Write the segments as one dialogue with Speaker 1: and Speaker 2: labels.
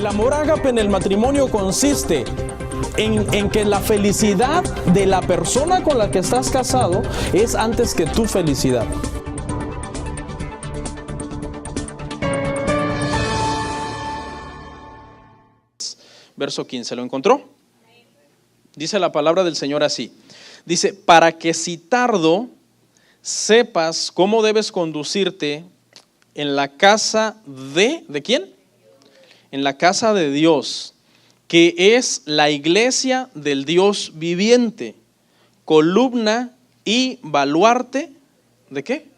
Speaker 1: El amor ágape en el matrimonio consiste en que la felicidad de la persona con la que estás casado es antes que tu felicidad. Verso 15, ¿lo encontró? Dice la palabra del Señor así. Dice, para que si tardo sepas cómo debes conducirte en la casa ¿de quién? En la casa de Dios, que es la iglesia del Dios viviente, columna y baluarte, ¿de qué?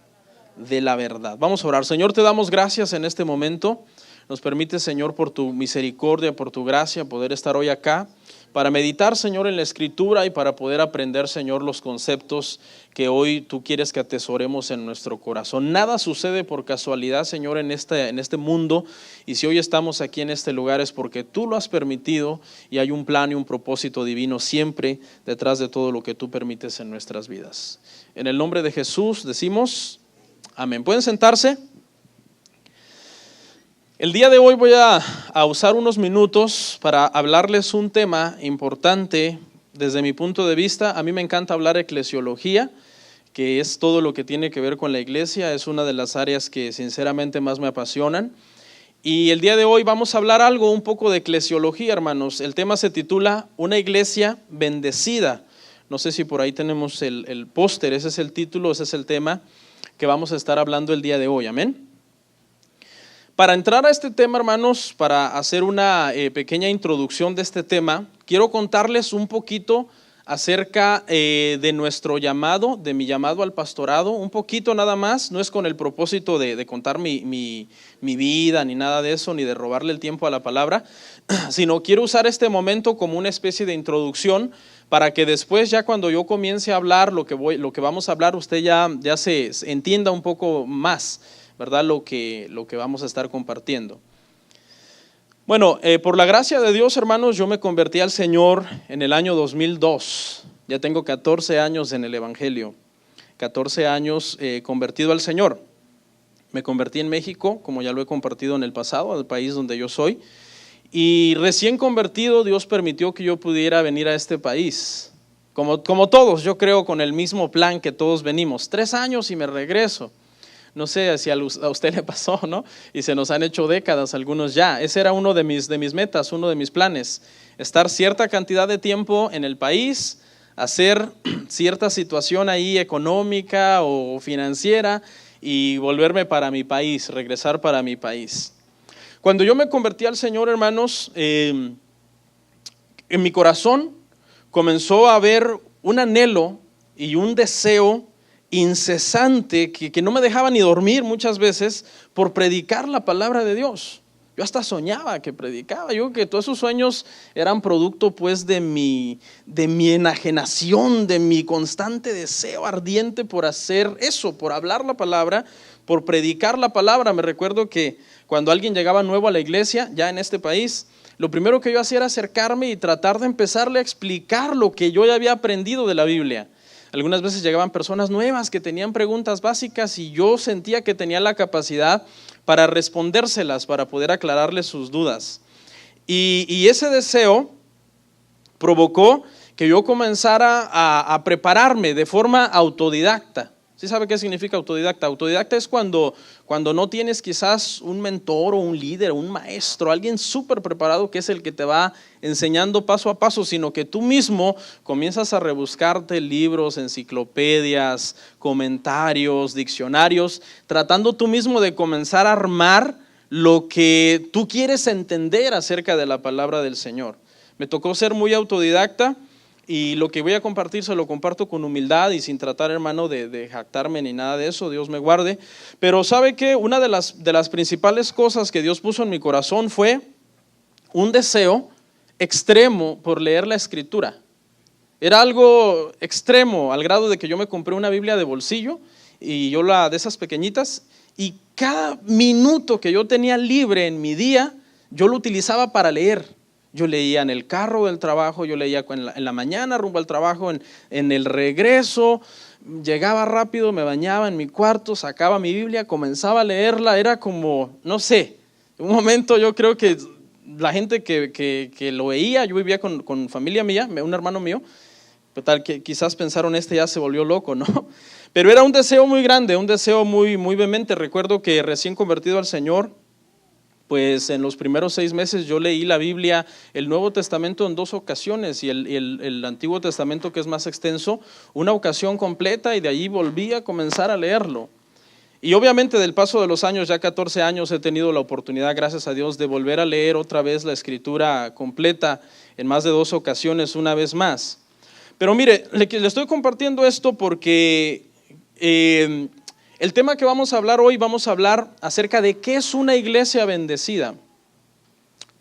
Speaker 1: De la verdad. Vamos a orar. Señor, te damos gracias en este momento. Nos permite, Señor, por tu misericordia, por tu gracia, poder estar hoy acá para meditar, Señor, en la Escritura y para poder aprender, Señor, los conceptos que hoy tú quieres que atesoremos en nuestro corazón. Nada sucede por casualidad, Señor, en este mundo, y si hoy estamos aquí en este lugar es porque tú lo has permitido y hay un plan y un propósito divino siempre detrás de todo lo que tú permites en nuestras vidas. En el nombre de Jesús decimos amén. ¿Pueden sentarse? El día de hoy voy a usar unos minutos para hablarles un tema importante desde mi punto de vista. A mí me encanta hablar eclesiología, que es todo lo que tiene que ver con la iglesia. Es una de las áreas que sinceramente más me apasionan. Y el día de hoy vamos a hablar algo un poco de eclesiología, hermanos. El tema se titula Una iglesia bendecida. No sé si por ahí tenemos el póster, ese es el título, ese es el tema que vamos a estar hablando el día de hoy. Amén. Para entrar a este tema, hermanos, para hacer una pequeña introducción de este tema, quiero contarles un poquito acerca de nuestro llamado, de mi llamado al pastorado, un poquito nada más. No es con el propósito de contar mi vida, ni nada de eso, ni de robarle el tiempo a la palabra, sino quiero usar este momento como una especie de introducción para que después, ya cuando yo comience a hablar lo que vamos a hablar, usted ya se entienda un poco más, ¿verdad? Lo que vamos a estar compartiendo. Bueno, por la gracia de Dios, hermanos, yo me convertí al Señor en el año 2002. Ya tengo 14 años en el Evangelio, 14 años convertido al Señor. Me convertí en México, como ya lo he compartido en el pasado, el país donde yo soy. Y recién convertido, Dios permitió que yo pudiera venir a este país. Como todos, yo creo, con el mismo plan que todos venimos. 3 años y me regreso. No sé si a usted le pasó, ¿no? Y se nos han hecho décadas algunos ya. Ese era uno de mis metas, uno de mis planes. Estar cierta cantidad de tiempo en el país, hacer cierta situación ahí económica o financiera y volverme para mi país, regresar para mi país. Cuando yo me convertí al Señor, hermanos, en mi corazón comenzó a haber un anhelo y un deseo incesante que no me dejaba ni dormir muchas veces por predicar la palabra de Dios. Yo hasta soñaba que predicaba. Yo creo que todos esos sueños eran producto pues de mi enajenación, de mi constante deseo ardiente por hacer eso, por hablar la palabra, por predicar la palabra. Me recuerdo que cuando alguien llegaba nuevo a la iglesia, ya en este país, lo primero que yo hacía era acercarme y tratar de empezarle a explicar lo que yo ya había aprendido de la Biblia. Algunas veces llegaban personas nuevas que tenían preguntas básicas y yo sentía que tenía la capacidad para respondérselas, para poder aclararles sus dudas. Y ese deseo provocó que yo comenzara a prepararme de forma autodidacta. ¿Sí sabe qué significa autodidacta? Autodidacta es cuando no tienes quizás un mentor o un líder, un maestro, alguien súper preparado que es el que te va enseñando paso a paso, sino que tú mismo comienzas a rebuscarte libros, enciclopedias, comentarios, diccionarios, tratando tú mismo de comenzar a armar lo que tú quieres entender acerca de la palabra del Señor. Me tocó ser muy autodidacta. Y lo que voy a compartir se lo comparto con humildad y sin tratar, hermano, de jactarme ni nada de eso, Dios me guarde. Pero ¿sabe qué? Una de las principales cosas que Dios puso en mi corazón fue un deseo extremo por leer la Escritura. Era algo extremo al grado de que yo me compré una Biblia de bolsillo y yo de esas pequeñitas, y cada minuto que yo tenía libre en mi día, yo lo utilizaba para leer. Yo leía en el carro del trabajo, yo leía en la mañana rumbo al trabajo, en el regreso, llegaba rápido, me bañaba en mi cuarto, sacaba mi Biblia, comenzaba a leerla. Era como, no sé, un momento yo creo que la gente que lo veía, yo vivía con familia mía, un hermano mío, tal que quizás pensaron ya se volvió loco, ¿no? Pero era un deseo muy grande, un deseo muy, muy vehemente. Recuerdo que recién convertido al Señor, pues en los primeros 6 meses yo leí la Biblia, el Nuevo Testamento en 2 ocasiones y el Antiguo Testamento, que es más extenso, una ocasión completa, y de allí volví a comenzar a leerlo. Y obviamente del paso de los años, ya 14 años, he tenido la oportunidad, gracias a Dios, de volver a leer otra vez la Escritura completa en más de 2 ocasiones, una vez más. Pero mire, le estoy compartiendo esto porque el tema que vamos a hablar hoy, vamos a hablar acerca de qué es una iglesia bendecida.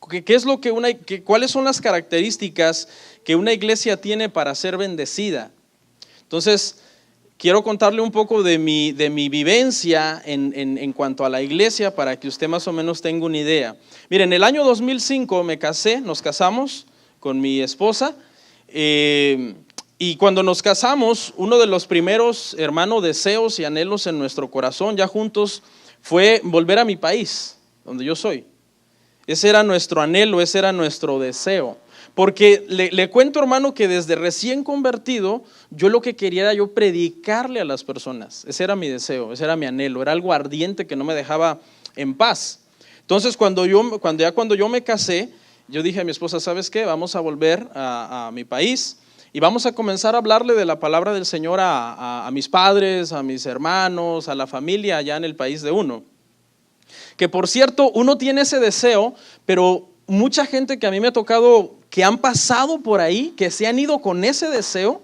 Speaker 1: ¿Qué es lo cuáles son las características que una iglesia tiene para ser bendecida? Entonces, quiero contarle un poco de mi vivencia en cuanto a la iglesia para que usted más o menos tenga una idea. Mire, en el año 2005 nos casamos con mi esposa. Y cuando nos casamos, uno de los primeros, hermano, deseos y anhelos en nuestro corazón, ya juntos, fue volver a mi país, donde yo soy. Ese era nuestro anhelo, ese era nuestro deseo. Porque le cuento, hermano, que desde recién convertido, yo lo que quería era predicarle a las personas. Ese era mi deseo, ese era mi anhelo, era algo ardiente que no me dejaba en paz. Entonces, cuando yo me casé, yo dije a mi esposa, ¿sabes qué? Vamos a volver a mi país. Y vamos a comenzar a hablarle de la palabra del Señor a mis padres, a mis hermanos, a la familia allá en el país de uno. Que por cierto, uno tiene ese deseo, pero mucha gente que a mí me ha tocado, que han pasado por ahí, que se han ido con ese deseo,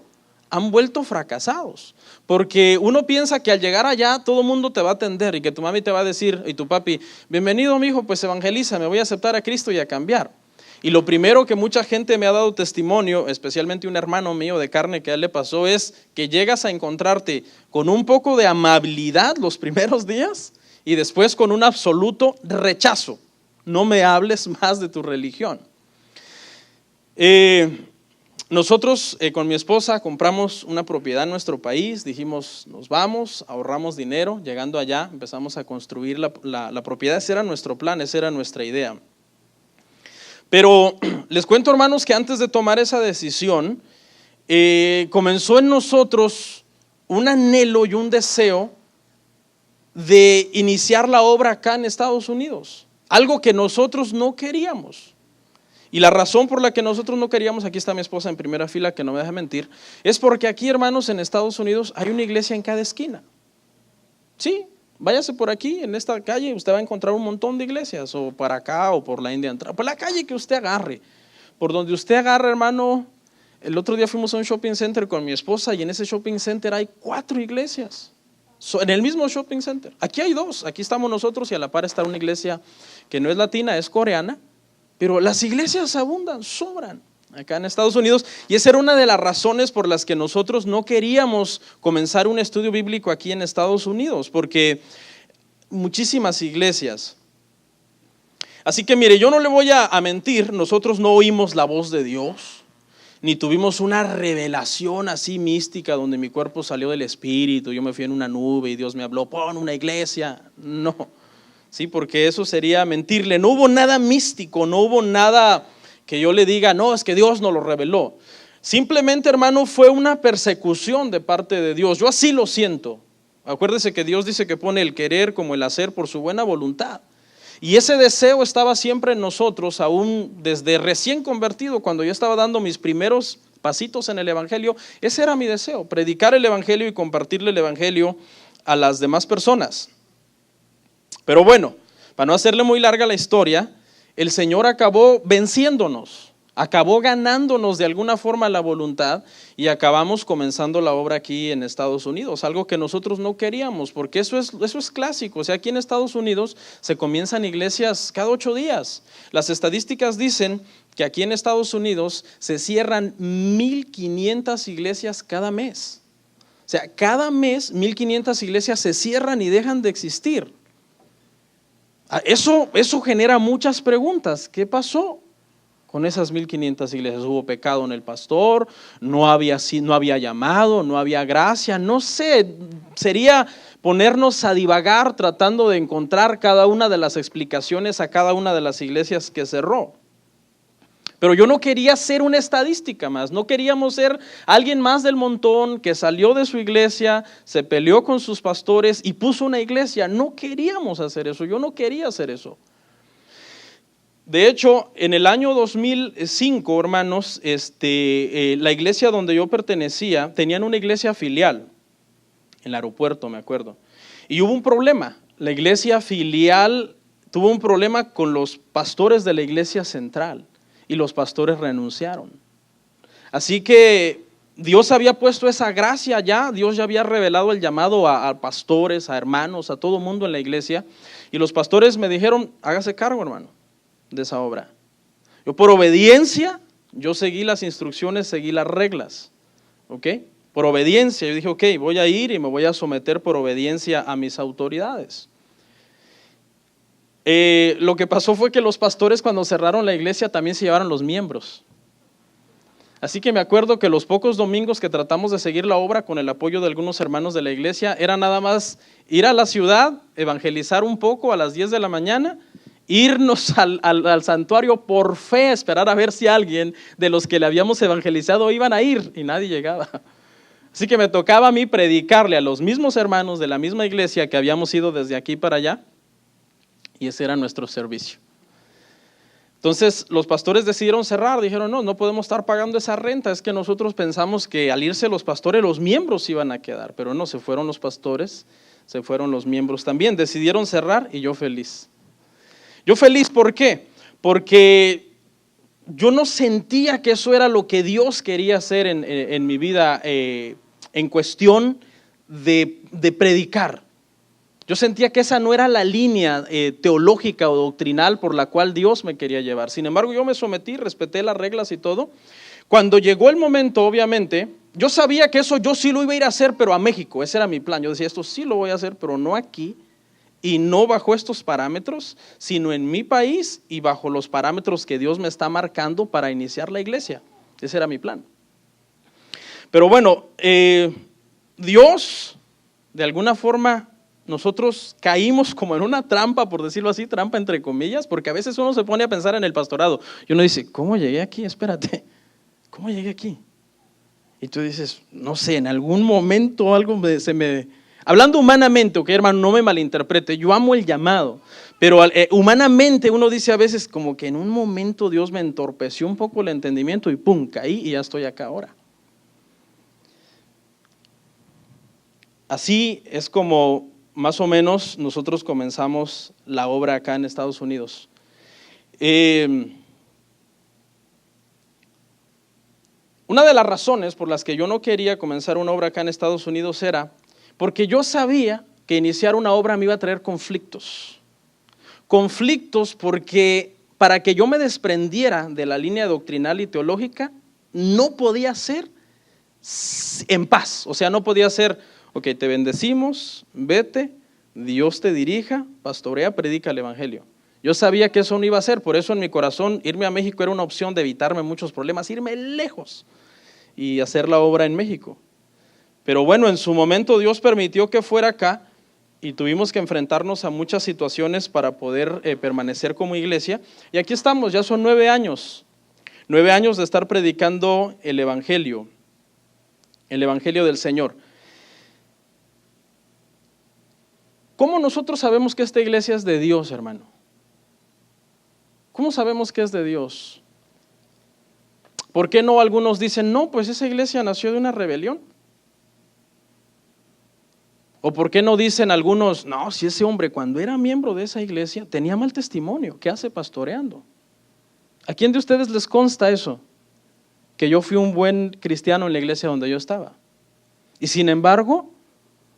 Speaker 1: han vuelto fracasados. Porque uno piensa que al llegar allá todo el mundo te va a atender y que tu mami te va a decir, y tu papi, bienvenido mi hijo, pues evangeliza, me voy a aceptar a Cristo y a cambiar. Y lo primero que mucha gente me ha dado testimonio, especialmente un hermano mío de carne que a él le pasó, es que llegas a encontrarte con un poco de amabilidad los primeros días y después con un absoluto rechazo. No me hables más de tu religión. Nosotros con mi esposa compramos una propiedad en nuestro país, dijimos nos vamos, ahorramos dinero, llegando allá empezamos a construir la propiedad. Ese era nuestro plan, esa era nuestra idea. Pero les cuento, hermanos, que antes de tomar esa decisión, comenzó en nosotros un anhelo y un deseo de iniciar la obra acá en Estados Unidos. Algo que nosotros no queríamos. Y la razón por la que nosotros no queríamos, aquí está mi esposa en primera fila que no me deja mentir, es porque aquí, hermanos, en Estados Unidos hay una iglesia en cada esquina. Sí. Váyase por aquí, en esta calle, usted va a encontrar un montón de iglesias, o para acá, o por la India, por la calle que usted agarre. Por donde usted agarre, hermano. El otro día fuimos a un shopping center con mi esposa y en ese shopping center hay 4 iglesias. En el mismo shopping center. Aquí hay 2, aquí estamos nosotros y a la par está una iglesia que no es latina, es coreana. Pero las iglesias abundan, sobran acá en Estados Unidos, y esa era una de las razones por las que nosotros no queríamos comenzar un estudio bíblico aquí en Estados Unidos, porque muchísimas iglesias. Así que mire, yo no le voy a mentir, nosotros no oímos la voz de Dios, ni tuvimos una revelación así mística donde mi cuerpo salió del Espíritu, yo me fui en una nube y Dios me habló, pon una iglesia. No, sí, porque eso sería mentirle. No hubo nada místico, no hubo nada que yo le diga, no, es que Dios nos lo reveló. Simplemente, hermano, fue una persecución de parte de Dios. Yo así lo siento. Acuérdese que Dios dice que pone el querer como el hacer por su buena voluntad. Y ese deseo estaba siempre en nosotros, aún desde recién convertido, cuando yo estaba dando mis primeros pasitos en el evangelio. Ese era mi deseo, predicar el evangelio y compartirle el evangelio a las demás personas. Pero bueno, para no hacerle muy larga la historia, el Señor acabó venciéndonos, acabó ganándonos de alguna forma la voluntad y acabamos comenzando la obra aquí en Estados Unidos, algo que nosotros no queríamos, porque eso es clásico. O sea, aquí en Estados Unidos se comienzan iglesias cada 8 días. Las estadísticas dicen que aquí en Estados Unidos se cierran 1,500 iglesias cada mes. O sea, cada mes 1,500 iglesias se cierran y dejan de existir. Eso genera muchas preguntas. ¿Qué pasó con esas 1,500 iglesias? ¿Hubo pecado en el pastor? ¿No había llamado? ¿No había gracia? No sé, sería ponernos a divagar tratando de encontrar cada una de las explicaciones a cada una de las iglesias que cerró. Pero yo no quería ser una estadística más, no queríamos ser alguien más del montón que salió de su iglesia, se peleó con sus pastores y puso una iglesia. No queríamos hacer eso, yo no quería hacer eso. De hecho, en el año 2005, hermanos, la iglesia donde yo pertenecía, tenían una iglesia filial, en el aeropuerto, me acuerdo. Y hubo un problema, la iglesia filial tuvo un problema con los pastores de la iglesia central. Y los pastores renunciaron. Así que Dios había puesto esa gracia ya, Dios ya había revelado el llamado a pastores, a hermanos, a todo mundo en la iglesia. Y los pastores me dijeron, hágase cargo, hermano, de esa obra. Yo por obediencia, yo seguí las instrucciones, seguí las reglas. ¿Ok? Por obediencia, yo dije, ok, voy a ir y me voy a someter por obediencia a mis autoridades. Lo que pasó fue que los pastores cuando cerraron la iglesia también se llevaron los miembros. Así que me acuerdo que los pocos domingos que tratamos de seguir la obra con el apoyo de algunos hermanos de la iglesia, era nada más ir a la ciudad, evangelizar un poco a las 10 de la mañana, irnos al santuario por fe, esperar a ver si alguien de los que le habíamos evangelizado iban a ir, y nadie llegaba. Así que me tocaba a mí predicarle a los mismos hermanos de la misma iglesia que habíamos ido desde aquí para allá. Y ese era nuestro servicio. Entonces los pastores decidieron cerrar, dijeron no podemos estar pagando esa renta, es que nosotros pensamos que al irse los pastores los miembros iban a quedar, pero no, se fueron los pastores, se fueron los miembros también, decidieron cerrar y yo feliz. Yo feliz, ¿por qué? Porque yo no sentía que eso era lo que Dios quería hacer en mi vida en cuestión de predicar. Yo sentía que esa no era la línea teológica o doctrinal por la cual Dios me quería llevar. Sin embargo, yo me sometí, respeté las reglas y todo. Cuando llegó el momento, obviamente, yo sabía que eso yo sí lo iba a ir a hacer, pero a México. Ese era mi plan. Yo decía, esto sí lo voy a hacer, pero no aquí y no bajo estos parámetros, sino en mi país y bajo los parámetros que Dios me está marcando para iniciar la iglesia. Ese era mi plan. Pero bueno, Dios, de alguna forma, nosotros caímos como en una trampa, por decirlo así, trampa entre comillas, porque a veces uno se pone a pensar en el pastorado y uno dice, ¿cómo llegué aquí? Espérate, ¿cómo llegué aquí? Y tú dices, no sé, en algún momento algo hablando humanamente, ok, hermano, no me malinterprete, yo amo el llamado, pero humanamente uno dice a veces como que en un momento Dios me entorpeció un poco el entendimiento y pum, caí y ya estoy acá ahora. Así es como más o menos nosotros comenzamos la obra acá en Estados Unidos. Una de las razones por las que yo no quería comenzar una obra acá en Estados Unidos era porque yo sabía que iniciar una obra me iba a traer conflictos. Conflictos porque para que yo me desprendiera de la línea doctrinal y teológica, no podía ser en paz. O sea, no podía ser, ok, te bendecimos, vete, Dios te dirija, pastorea, predica el evangelio. Yo sabía que eso no iba a ser, por eso en mi corazón irme a México era una opción de evitarme muchos problemas, irme lejos y hacer la obra en México. Pero bueno, en su momento Dios permitió que fuera acá y tuvimos que enfrentarnos a muchas situaciones para poder permanecer como iglesia. Y aquí estamos, ya son 9 años de estar predicando el evangelio del Señor. ¿Cómo nosotros sabemos que esta iglesia es de Dios, hermano? ¿Cómo sabemos que es de Dios? ¿Por qué no algunos dicen, no, pues esa iglesia nació de una rebelión? ¿O por qué no dicen algunos, no, si ese hombre cuando era miembro de esa iglesia tenía mal testimonio, ¿qué hace pastoreando? ¿A quién de ustedes les consta eso? Que yo fui un buen cristiano en la iglesia donde yo estaba. Y sin embargo,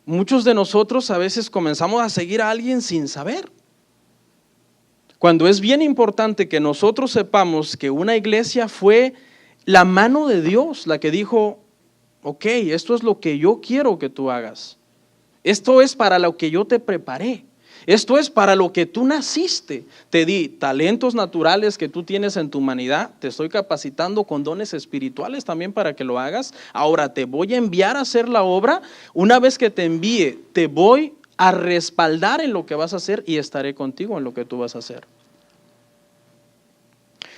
Speaker 1: muchos de nosotros a veces comenzamos a seguir a alguien sin saber. Cuando es bien importante que nosotros sepamos que una iglesia fue la mano de Dios la que dijo, ok, esto es lo que yo quiero que tú hagas. Esto es para lo que yo te preparé. Esto es para lo que tú naciste. Te di talentos naturales que tú tienes en tu humanidad. Te estoy capacitando con dones espirituales también para que lo hagas. Ahora te voy a enviar a hacer la obra. Una vez que te envíe, te voy a respaldar en lo que vas a hacer y estaré contigo en lo que tú vas a hacer.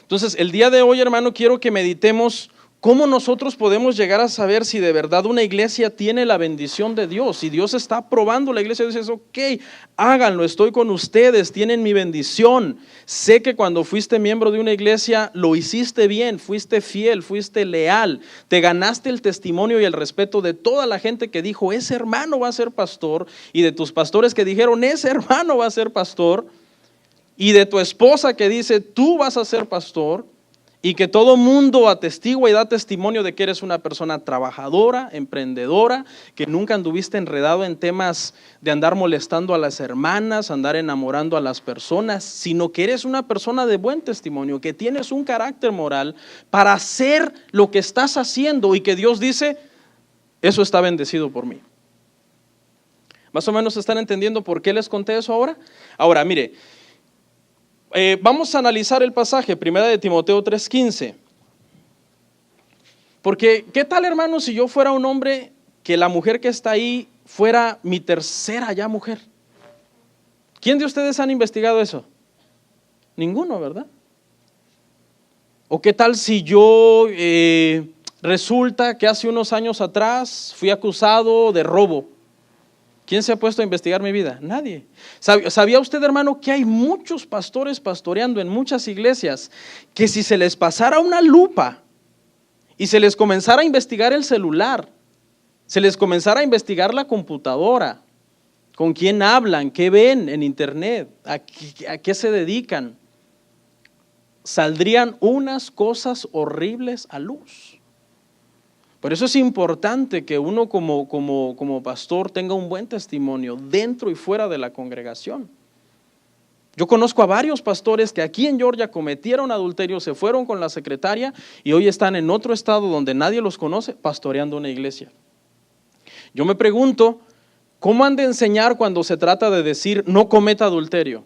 Speaker 1: Entonces, el día de hoy, hermano, quiero que meditemos cómo nosotros podemos llegar a saber si de verdad una iglesia tiene la bendición de Dios. Si Dios está aprobando la iglesia, dices, ok, háganlo, estoy con ustedes, tienen mi bendición. Sé que cuando fuiste miembro de una iglesia lo hiciste bien, fuiste fiel, fuiste leal, te ganaste el testimonio y el respeto de toda la gente que dijo, ese hermano va a ser pastor, y de tus pastores que dijeron, ese hermano va a ser pastor, y de tu esposa que dice, tú vas a ser pastor. Y que todo mundo atestigua y da testimonio de que eres una persona trabajadora, emprendedora, que nunca anduviste enredado en temas de andar molestando a las hermanas, andar enamorando a las personas, sino que eres una persona de buen testimonio, que tienes un carácter moral para hacer lo que estás haciendo y que Dios dice, eso está bendecido por mí. ¿Más o menos están entendiendo por qué les conté eso ahora? Ahora, mire. Vamos a analizar el pasaje, 1 de Timoteo 3:15. Porque, ¿qué tal, hermano, si yo fuera un hombre que la mujer que está ahí fuera mi tercera ya mujer? ¿Quién de ustedes han investigado eso? Ninguno, ¿verdad? ¿O qué tal si yo resulta que hace unos años atrás fui acusado de robo? ¿Quién se ha puesto a investigar mi vida? Nadie. ¿Sabía usted, hermano, que hay muchos pastores pastoreando en muchas iglesias que si se les pasara una lupa y se les comenzara a investigar el celular, se les comenzara a investigar la computadora, con quién hablan, qué ven en internet, a qué se dedican, saldrían unas cosas horribles a luz? Por eso es importante que uno como pastor tenga un buen testimonio dentro y fuera de la congregación. Yo conozco a varios pastores que aquí en Georgia cometieron adulterio, se fueron con la secretaria y hoy están en otro estado donde nadie los conoce pastoreando una iglesia. Yo me pregunto, ¿cómo han de enseñar cuando se trata de decir no cometa adulterio?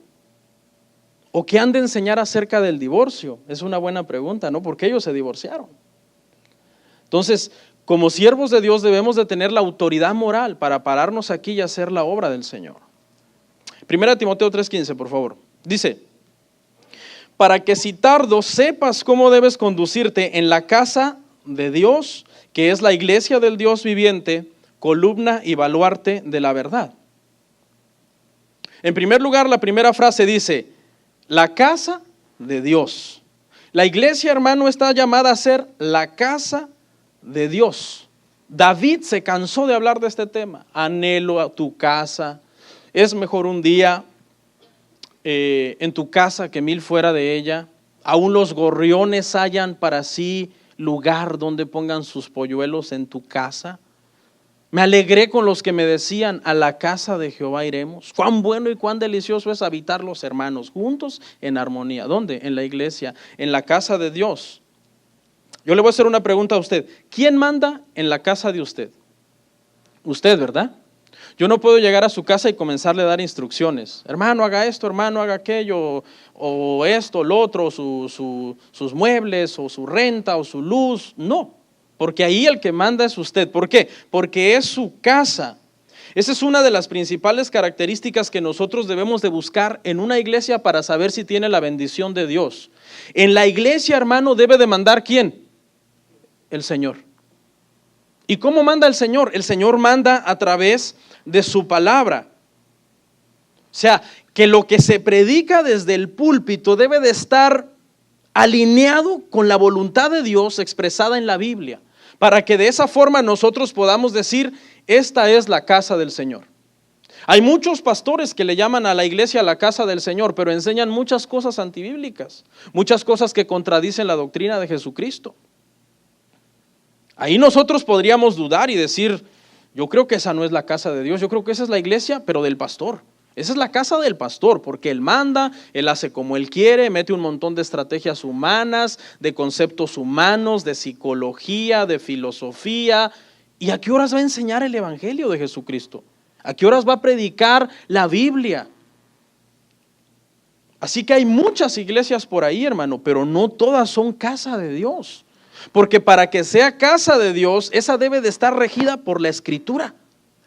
Speaker 1: ¿O qué han de enseñar acerca del divorcio? Es una buena pregunta, ¿no? Porque ellos se divorciaron. Entonces, como siervos de Dios debemos de tener la autoridad moral para pararnos aquí y hacer la obra del Señor. 1 Timoteo 3:15, por favor. Dice, para que si tardo sepas cómo debes conducirte en la casa de Dios, que es la iglesia del Dios viviente, columna y baluarte de la verdad. En primer lugar, la primera frase dice, la casa de Dios. La iglesia, hermano, está llamada a ser la casa de Dios. David se cansó de hablar de este tema. Anhelo a tu casa. Es mejor un día en tu casa que 1000 fuera de ella. Aún los gorriones hallan para sí lugar donde pongan sus polluelos en tu casa. Me alegré con los que me decían, a la casa de Jehová iremos. Cuán bueno y cuán delicioso es habitar los hermanos juntos en armonía. ¿Dónde? En la iglesia, en la casa de Dios. Yo le voy a hacer una pregunta a usted. ¿Quién manda en la casa de usted? Usted, ¿verdad? Yo no puedo llegar a su casa y comenzarle a dar instrucciones. Hermano, haga esto, hermano, haga aquello, o esto, lo otro, sus muebles, o su renta, o su luz. No, porque ahí el que manda es usted. ¿Por qué? Porque es su casa. Esa es una de las principales características que nosotros debemos de buscar en una iglesia para saber si tiene la bendición de Dios. En la iglesia, hermano, debe de mandar ¿quién? El Señor. ¿Y cómo manda el Señor? El Señor manda a través de su palabra. O sea, que lo que se predica desde el púlpito debe de estar alineado con la voluntad de Dios expresada en la Biblia, para que de esa forma nosotros podamos decir, esta es la casa del Señor. Hay muchos pastores que le llaman a la iglesia la casa del Señor, pero enseñan muchas cosas antibíblicas, muchas cosas que contradicen la doctrina de Jesucristo. Ahí nosotros podríamos dudar y decir, yo creo que esa no es la casa de Dios, yo creo que esa es la iglesia, pero del pastor. Esa es la casa del pastor, porque él manda, él hace como él quiere, mete un montón de estrategias humanas, de conceptos humanos, de psicología, de filosofía. ¿Y a qué horas va a enseñar el evangelio de Jesucristo? ¿A qué horas va a predicar la Biblia? Así que hay muchas iglesias por ahí, hermano, pero no todas son casa de Dios. Porque para que sea casa de Dios, esa debe de estar regida por la Escritura.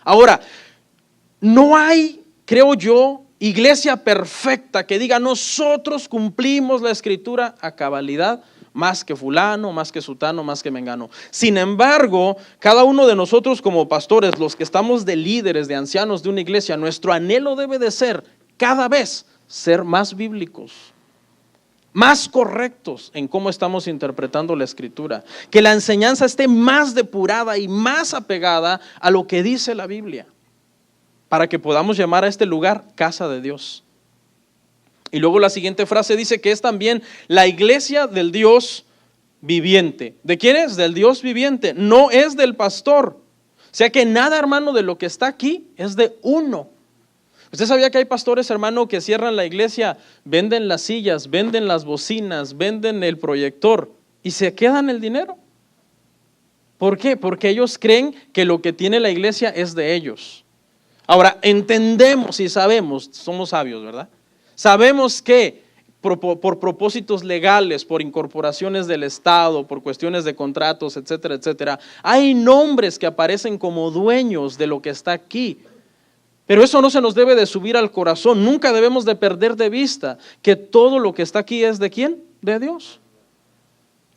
Speaker 1: Ahora, no hay, creo yo, iglesia perfecta que diga nosotros cumplimos la escritura a cabalidad, más que fulano, más que sutano, más que mengano. Sin embargo, cada uno de nosotros como pastores, los que estamos de líderes, de ancianos de una iglesia, nuestro anhelo debe de ser cada vez ser más bíblicos, más correctos en cómo estamos interpretando la escritura, que la enseñanza esté más depurada y más apegada a lo que dice la Biblia, para que podamos llamar a este lugar casa de Dios. Y luego la siguiente frase dice que es también la iglesia del Dios viviente. ¿De quién es? Del Dios viviente, no es del pastor. O sea que nada, hermano, de lo que está aquí es de uno. ¿Usted sabía que hay pastores, hermano, que cierran la iglesia, venden las sillas, venden las bocinas, venden el proyector y se quedan el dinero? ¿Por qué? Porque ellos creen que lo que tiene la iglesia es de ellos. Ahora, entendemos y sabemos, somos sabios, ¿verdad? Sabemos que por propósitos legales, por incorporaciones del Estado, por cuestiones de contratos, etcétera, etcétera, hay nombres que aparecen como dueños de lo que está aquí. Pero eso no se nos debe de subir al corazón. Nunca debemos de perder de vista que todo lo que está aquí es ¿de quién? De Dios.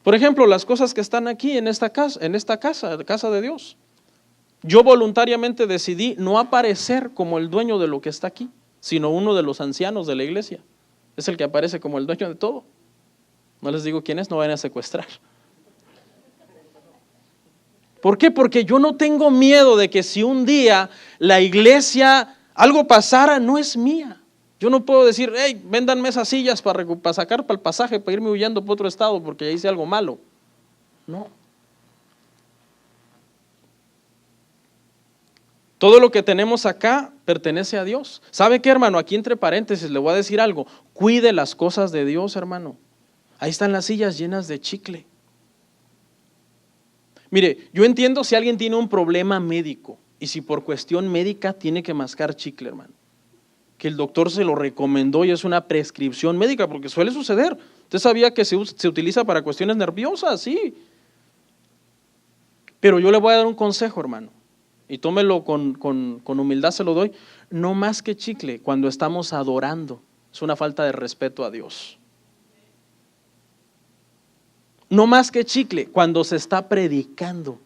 Speaker 1: Por ejemplo, las cosas que están aquí en esta casa de Dios. Yo voluntariamente decidí no aparecer como el dueño de lo que está aquí, sino uno de los ancianos de la iglesia. Es el que aparece como el dueño de todo. No les digo quién es, no vayan a secuestrar. ¿Por qué? Porque yo no tengo miedo de que si un día la iglesia, algo pasara, no es mía. Yo no puedo decir, hey, véndanme esas sillas para sacar para el pasaje, para irme huyendo para otro estado porque ya hice algo malo. No. Todo lo que tenemos acá pertenece a Dios. ¿Sabe qué, hermano? Aquí entre paréntesis le voy a decir algo. Cuide las cosas de Dios, hermano. Ahí están las sillas llenas de chicle. Mire, yo entiendo si alguien tiene un problema médico y si por cuestión médica tiene que mascar chicle, hermano, que el doctor se lo recomendó y es una prescripción médica, porque suele suceder. Usted sabía que se utiliza para cuestiones nerviosas, sí. Pero yo le voy a dar un consejo, hermano, y tómelo con humildad, se lo doy. No más que chicle cuando estamos adorando, es una falta de respeto a Dios. No más que chicle cuando se está predicando.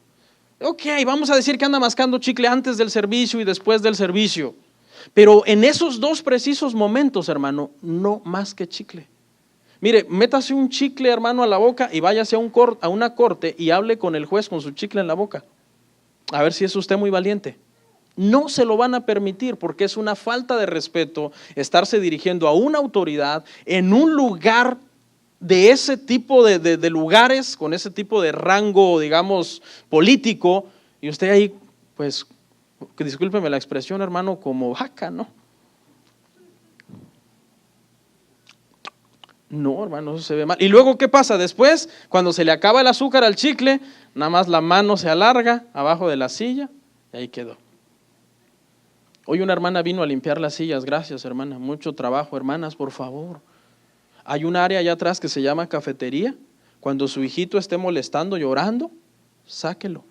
Speaker 1: Ok, vamos a decir que anda mascando chicle antes del servicio y después del servicio. Pero en esos dos precisos momentos, hermano, no más que chicle. Mire, métase un chicle, hermano, a la boca y váyase a una corte y hable con el juez con su chicle en la boca. A ver si es usted muy valiente. No se lo van a permitir porque es una falta de respeto estarse dirigiendo a una autoridad en un lugar de ese tipo de lugares, con ese tipo de rango, digamos, político, y usted ahí, pues, que discúlpeme la expresión, hermano, como vaca, ¿no? No, hermano, eso se ve mal. Y luego, ¿qué pasa? Después, cuando se le acaba el azúcar al chicle, nada más la mano se alarga abajo de la silla y ahí quedó. Hoy una hermana vino a limpiar las sillas, gracias, hermana, mucho trabajo, hermanas, por favor. Hay un área allá atrás que se llama cafetería. Cuando su hijito esté molestando, llorando, sáquelo.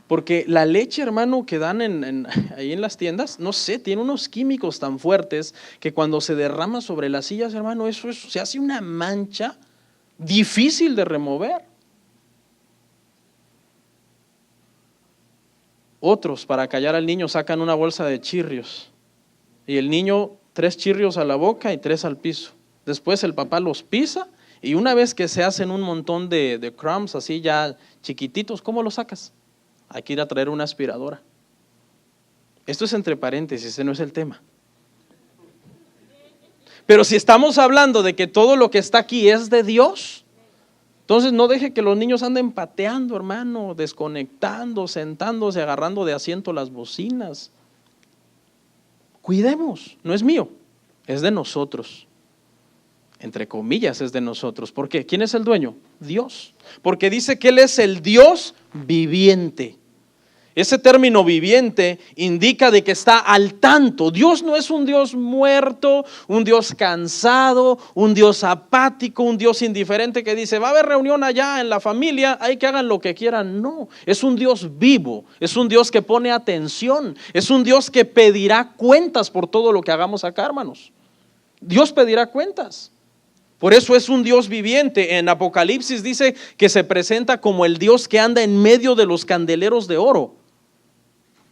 Speaker 1: Porque la leche, hermano, que dan ahí en las tiendas, no sé, tiene unos químicos tan fuertes que cuando se derrama sobre las sillas, hermano, eso se hace una mancha difícil de remover. Otros, para callar al niño, sacan una bolsa de chirrios. Y el niño, 3 chirrios a la boca y 3 al piso. Después el papá los pisa y una vez que se hacen un montón de crumbs así ya chiquititos, ¿cómo los sacas? Hay que ir a traer una aspiradora. Esto es entre paréntesis, ese no es el tema. Pero si estamos hablando de que todo lo que está aquí es de Dios, entonces no deje que los niños anden pateando, hermano, desconectando, sentándose, agarrando de asiento las bocinas. Cuidemos, no es mío, es de nosotros. Entre comillas es de nosotros. ¿Por qué? ¿Quién es el dueño? Dios. Porque dice que Él es el Dios viviente. Ese término viviente indica de que está al tanto. Dios no es un Dios muerto, un Dios cansado, un Dios apático, un Dios indiferente que dice, va a haber reunión allá en la familia, hay que hagan lo que quieran. No, es un Dios vivo, es un Dios que pone atención, es un Dios que pedirá cuentas por todo lo que hagamos acá, hermanos. Dios pedirá cuentas. Por eso es un Dios viviente. En Apocalipsis dice que se presenta como el Dios que anda en medio de los candeleros de oro.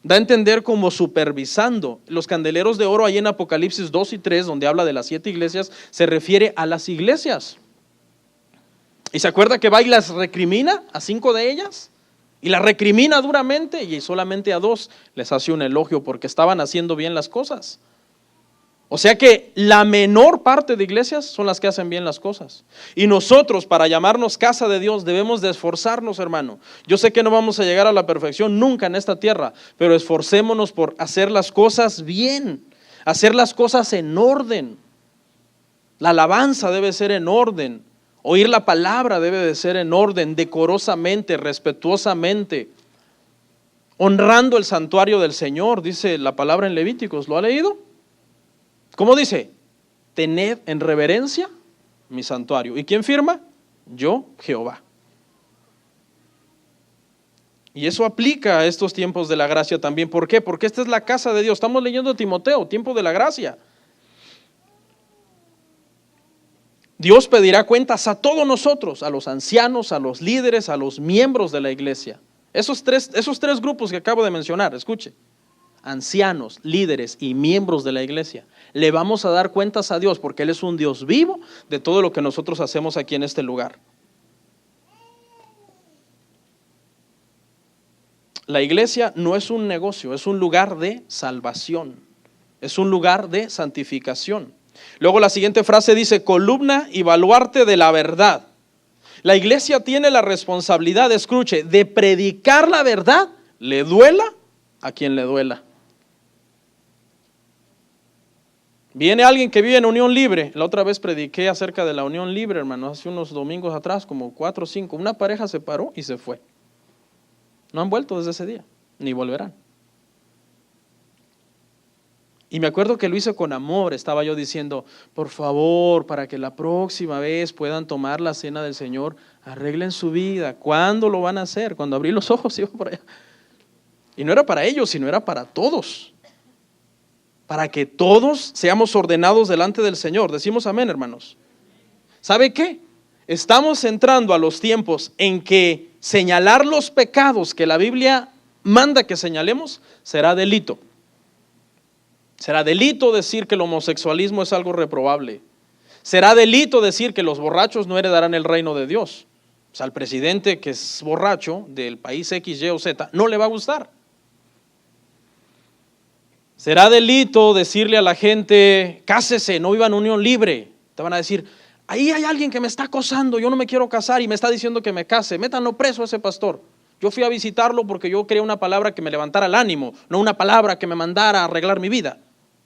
Speaker 1: Da a entender como supervisando. Los candeleros de oro ahí en Apocalipsis 2 y 3, donde habla de las 7 iglesias, se refiere a las iglesias. ¿Y se acuerda que va y las recrimina a 5 de ellas? Y las recrimina duramente y solamente a 2 les hace un elogio porque estaban haciendo bien las cosas. O sea que la menor parte de iglesias son las que hacen bien las cosas. Y nosotros, para llamarnos casa de Dios, debemos de esforzarnos, hermano. Yo sé que no vamos a llegar a la perfección nunca en esta tierra, pero esforcémonos por hacer las cosas bien, hacer las cosas en orden. La alabanza debe ser en orden, oír la palabra debe de ser en orden, decorosamente, respetuosamente, honrando el santuario del Señor, dice la palabra en Levíticos. ¿Lo ha leído? ¿Cómo dice? Tened en reverencia mi santuario. ¿Y quién firma? Yo, Jehová. Y eso aplica a estos tiempos de la gracia también. ¿Por qué? Porque esta es la casa de Dios. Estamos leyendo Timoteo, tiempo de la gracia. Dios pedirá cuentas a todos nosotros, a los ancianos, a los líderes, a los miembros de la iglesia. Esos tres grupos que acabo de mencionar, escuche. Ancianos, líderes y miembros de la iglesia. Le vamos a dar cuentas a Dios porque Él es un Dios vivo de todo lo que nosotros hacemos aquí en este lugar. La iglesia no es un negocio, es un lugar de salvación, es un lugar de santificación. Luego la siguiente frase dice, columna y baluarte de la verdad. La iglesia tiene la responsabilidad, escuche, de predicar la verdad, le duela a quien le duela. Viene alguien que vive en unión libre. La otra vez prediqué acerca de la unión libre, hermano, hace unos domingos atrás, como 4 o 5. Una pareja se paró y se fue. No han vuelto desde ese día, ni volverán. Y me acuerdo que lo hice con amor. Estaba yo diciendo, por favor, para que la próxima vez puedan tomar la cena del Señor, arreglen su vida. ¿Cuándo lo van a hacer? Cuando abrí los ojos iba por allá. Y no era para ellos, sino era para todos. Para que todos seamos ordenados delante del Señor. Decimos amén, hermanos. ¿Sabe qué? Estamos entrando a los tiempos en que señalar los pecados que la Biblia manda que señalemos será delito. Será delito decir que el homosexualismo es algo reprobable. Será delito decir que los borrachos no heredarán el reino de Dios. O sea, al presidente que es borracho del país X, Y o Z no le va a gustar. Será delito decirle a la gente, cásese, no viva en unión libre. Te van a decir, ahí hay alguien que me está acosando, yo no me quiero casar y me está diciendo que me case, métanlo preso a ese pastor. Yo fui a visitarlo porque yo quería una palabra que me levantara el ánimo, no una palabra que me mandara a arreglar mi vida,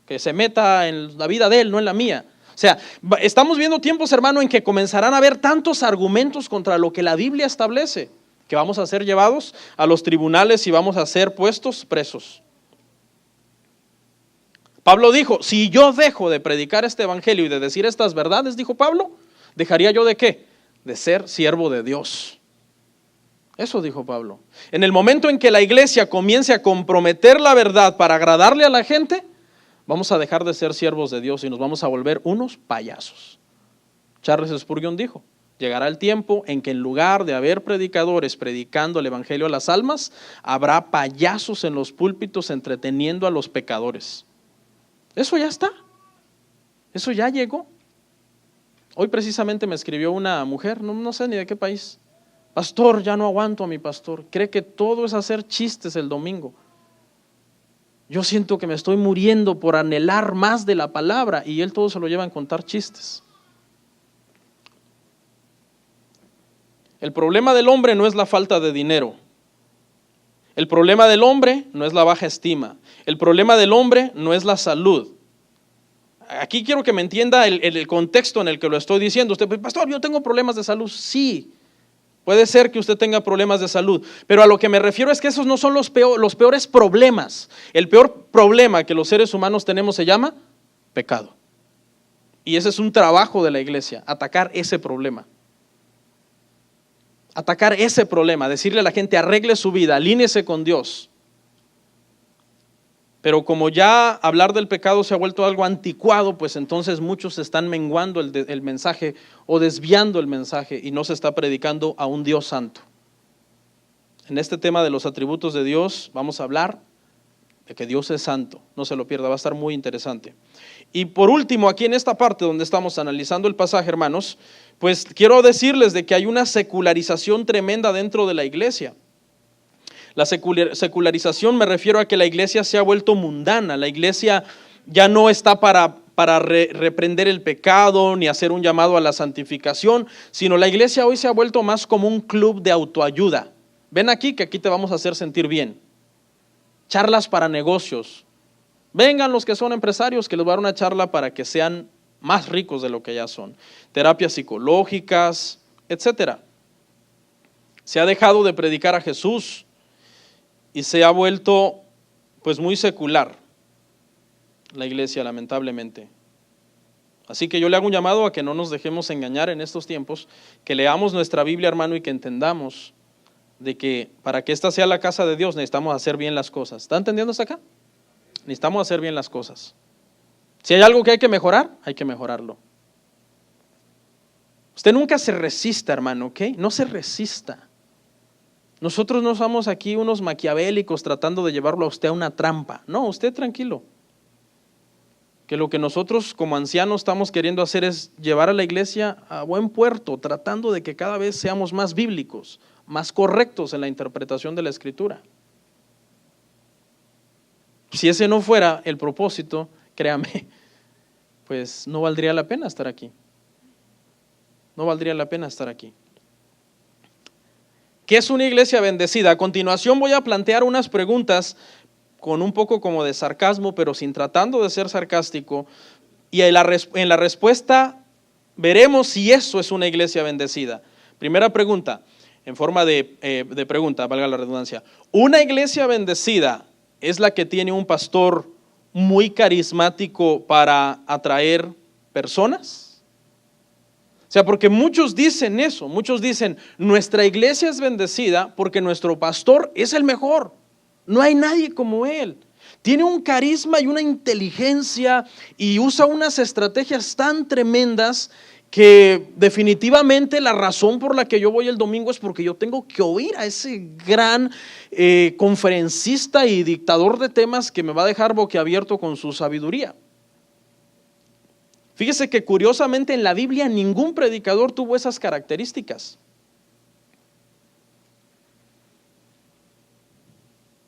Speaker 1: que se meta en la vida de él, no en la mía. O sea, estamos viendo tiempos, hermano, en que comenzarán a haber tantos argumentos contra lo que la Biblia establece, que vamos a ser llevados a los tribunales y vamos a ser puestos presos. Pablo dijo, si yo dejo de predicar este evangelio y de decir estas verdades, dijo Pablo, ¿dejaría yo de qué? De ser siervo de Dios. Eso dijo Pablo. En el momento en que la iglesia comience a comprometer la verdad para agradarle a la gente, vamos a dejar de ser siervos de Dios y nos vamos a volver unos payasos. Charles Spurgeon dijo, llegará el tiempo en que en lugar de haber predicadores predicando el evangelio a las almas, habrá payasos en los púlpitos entreteniendo a los pecadores. Eso ya está, eso ya llegó. Hoy precisamente me escribió una mujer, no sé ni de qué país. Pastor, ya no aguanto a mi pastor, cree que todo es hacer chistes el domingo. Yo siento que me estoy muriendo por anhelar más de la palabra y él todo se lo lleva en contar chistes. El problema del hombre no es la falta de dinero. El problema del hombre no es la baja estima. El problema del hombre no es la salud. Aquí quiero que me entienda el contexto en el que lo estoy diciendo. Usted, pastor, yo tengo problemas de salud. Sí, Puede ser que usted tenga problemas de salud, pero a lo que me refiero es que esos no son los peores problemas. El peor problema que los seres humanos tenemos se llama pecado. Y ese es un trabajo de la iglesia, atacar ese problema. Atacar ese problema, decirle a la gente arregle su vida, alíñese con Dios. Pero como ya hablar del pecado se ha vuelto algo anticuado, pues entonces muchos están menguando el mensaje o desviando el mensaje y no se está predicando a un Dios santo. En este tema de los atributos de Dios vamos a hablar de que Dios es santo, no se lo pierda, va a estar muy interesante. Y por último, aquí en esta parte donde estamos analizando el pasaje, hermanos, pues quiero decirles de que hay una secularización tremenda dentro de la iglesia. La secularización me refiero a que la iglesia se ha vuelto mundana, la iglesia ya no está para reprender el pecado ni hacer un llamado a la santificación, sino la iglesia hoy se ha vuelto más como un club de autoayuda. Ven aquí que aquí te vamos a hacer sentir bien. Charlas para negocios. Vengan los que son empresarios que les voy a dar una charla para que sean más ricos de lo que ya son. Terapias psicológicas, etcétera. Se ha dejado de predicar a Jesús y se ha vuelto pues muy secular la iglesia, lamentablemente. Así que yo le hago un llamado a que no nos dejemos engañar en estos tiempos, que leamos nuestra Biblia, hermano, y que entendamos de que para que esta sea la casa de Dios necesitamos hacer bien las cosas. ¿Está entendiendo hasta acá? Necesitamos hacer bien las cosas. Si hay algo que hay que mejorar, hay que mejorarlo. Usted nunca se resista, hermano, ¿ok? No se resista. Nosotros no somos aquí unos maquiavélicos tratando de llevarlo a usted a una trampa. No, usted tranquilo. Que lo que nosotros como ancianos estamos queriendo hacer es llevar a la iglesia a buen puerto, tratando de que cada vez seamos más bíblicos, más correctos en la interpretación de la Escritura. Si ese no fuera el propósito, créame, pues no valdría la pena estar aquí. No valdría la pena estar aquí. ¿Qué es una iglesia bendecida? A continuación voy a plantear unas preguntas con un poco como de sarcasmo, pero sin tratando de ser sarcástico. Y en la respuesta veremos si eso es una iglesia bendecida. Primera pregunta, en forma de pregunta, valga la redundancia. ¿Una iglesia bendecida es la que tiene un pastor muy carismático para atraer personas? O sea, porque muchos dicen eso, muchos dicen, nuestra iglesia es bendecida porque nuestro pastor es el mejor, no hay nadie como él. Tiene un carisma y una inteligencia y usa unas estrategias tan tremendas que definitivamente la razón por la que yo voy el domingo es porque yo tengo que oír a ese gran conferencista y dictador de temas que me va a dejar boquiabierto con su sabiduría. Fíjese que curiosamente en la Biblia ningún predicador tuvo esas características.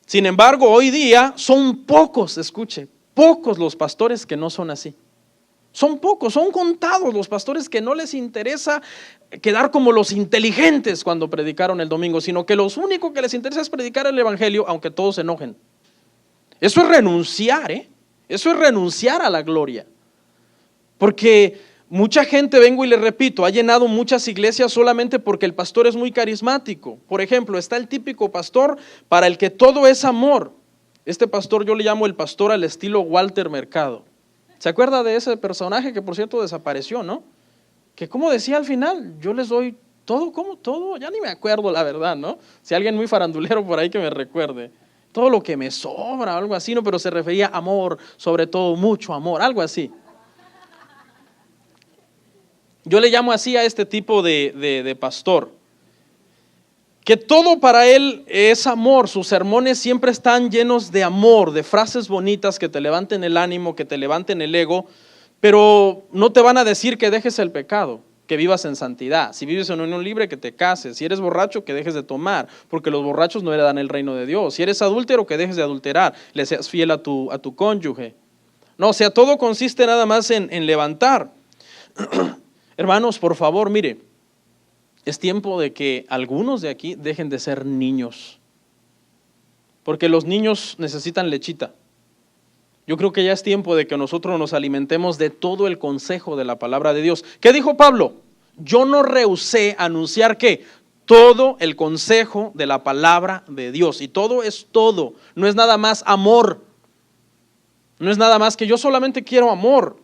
Speaker 1: Sin embargo, hoy día son pocos, escuche, pocos los pastores que no son así. Son pocos, son contados los pastores que no les interesa quedar como los inteligentes cuando predicaron el domingo, sino que lo único que les interesa es predicar el evangelio, aunque todos se enojen. Eso es renunciar, eso es renunciar a la gloria. Porque mucha gente, vengo y le repito, ha llenado muchas iglesias solamente porque el pastor es muy carismático. Por ejemplo, está el típico pastor para el que todo es amor. Este pastor yo le llamo el pastor al estilo Walter Mercado. ¿Se acuerda de ese personaje que por cierto desapareció, no? Que como decía al final, yo les doy todo, ¿cómo? Todo, ya ni me acuerdo la verdad, ¿no? Si alguien muy farandulero por ahí que me recuerde. Todo lo que me sobra, algo así, ¿no? Pero se refería a amor, sobre todo mucho amor, algo así. Yo le llamo así a este tipo de pastor, que todo para él es amor, sus sermones siempre están llenos de amor, de frases bonitas que te levanten el ánimo, que te levanten el ego, pero no te van a decir que dejes el pecado, que vivas en santidad. Si vives en unión libre, que te cases. Si eres borracho, que dejes de tomar, porque los borrachos no heredan el reino de Dios. Si eres adúltero, que dejes de adulterar, le seas fiel a tu cónyuge. No, o sea, todo consiste nada más en levantar. Hermanos, por favor, mire, es tiempo de que algunos de aquí dejen de ser niños, porque los niños necesitan lechita. Yo creo que ya es tiempo de que nosotros nos alimentemos de todo el consejo de la palabra de Dios. ¿Qué dijo Pablo? Yo no rehusé anunciar ¿qué? todo el consejo de la palabra de Dios. Y todo es todo, no es nada más amor. No es nada más que yo solamente quiero amor.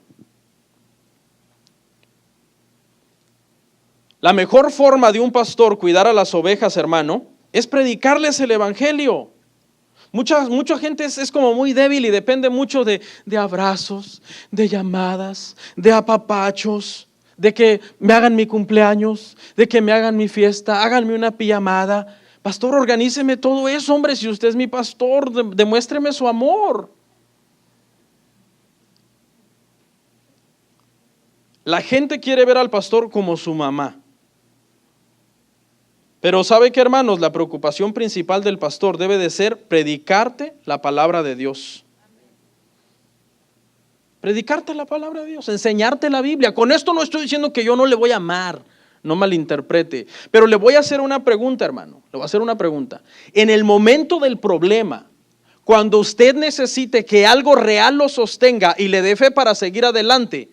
Speaker 1: La mejor forma de un pastor cuidar a las ovejas, hermano, es predicarles el evangelio. Mucha gente es como muy débil y depende mucho de abrazos, de llamadas, de apapachos, de que me hagan mi cumpleaños, de que me hagan mi fiesta, háganme una pijamada. Pastor, organíceme todo eso, hombre, si usted es mi pastor, demuéstreme su amor. La gente quiere ver al pastor como su mamá. Pero ¿sabe qué, hermanos? La preocupación principal del pastor debe de ser predicarte la palabra de Dios. Predicarte la palabra de Dios, enseñarte la Biblia. Con esto no estoy diciendo que yo no le voy a amar, no malinterprete. Pero le voy a hacer una pregunta, hermano. Le voy a hacer una pregunta. En el momento del problema, cuando usted necesite que algo real lo sostenga y le dé fe para seguir adelante,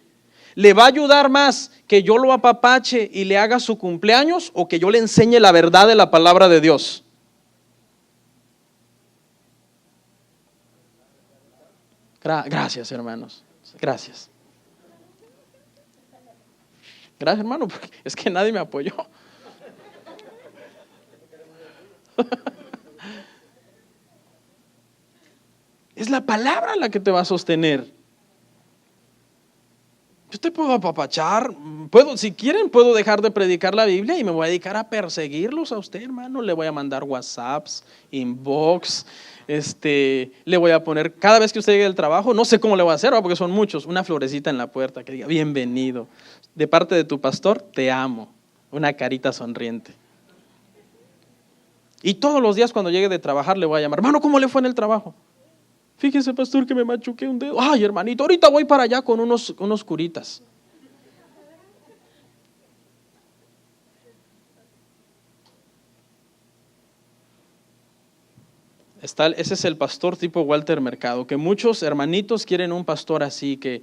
Speaker 1: ¿le va a ayudar más que yo lo apapache y le haga su cumpleaños o que yo le enseñe la verdad de la palabra de Dios? Gracias, hermanos. Gracias. Gracias, hermano, porque es que nadie me apoyó. Es la palabra la que te va a sostener. Yo te puedo apapachar, si quieren puedo dejar de predicar la Biblia y me voy a dedicar a perseguirlos a usted, hermano. Le voy a mandar WhatsApps, inbox, le voy a poner, cada vez que usted llegue del trabajo, no sé cómo le voy a hacer, porque son muchos, una florecita en la puerta que diga, bienvenido, de parte de tu pastor, te amo, una carita sonriente. Y todos los días cuando llegue de trabajar le voy a llamar, hermano, ¿cómo le fue en el trabajo? Fíjese, pastor, que me machuqué un dedo. Ay, hermanito, ahorita voy para allá con unos curitas. Ese es el pastor tipo Walter Mercado, que muchos hermanitos quieren un pastor así, que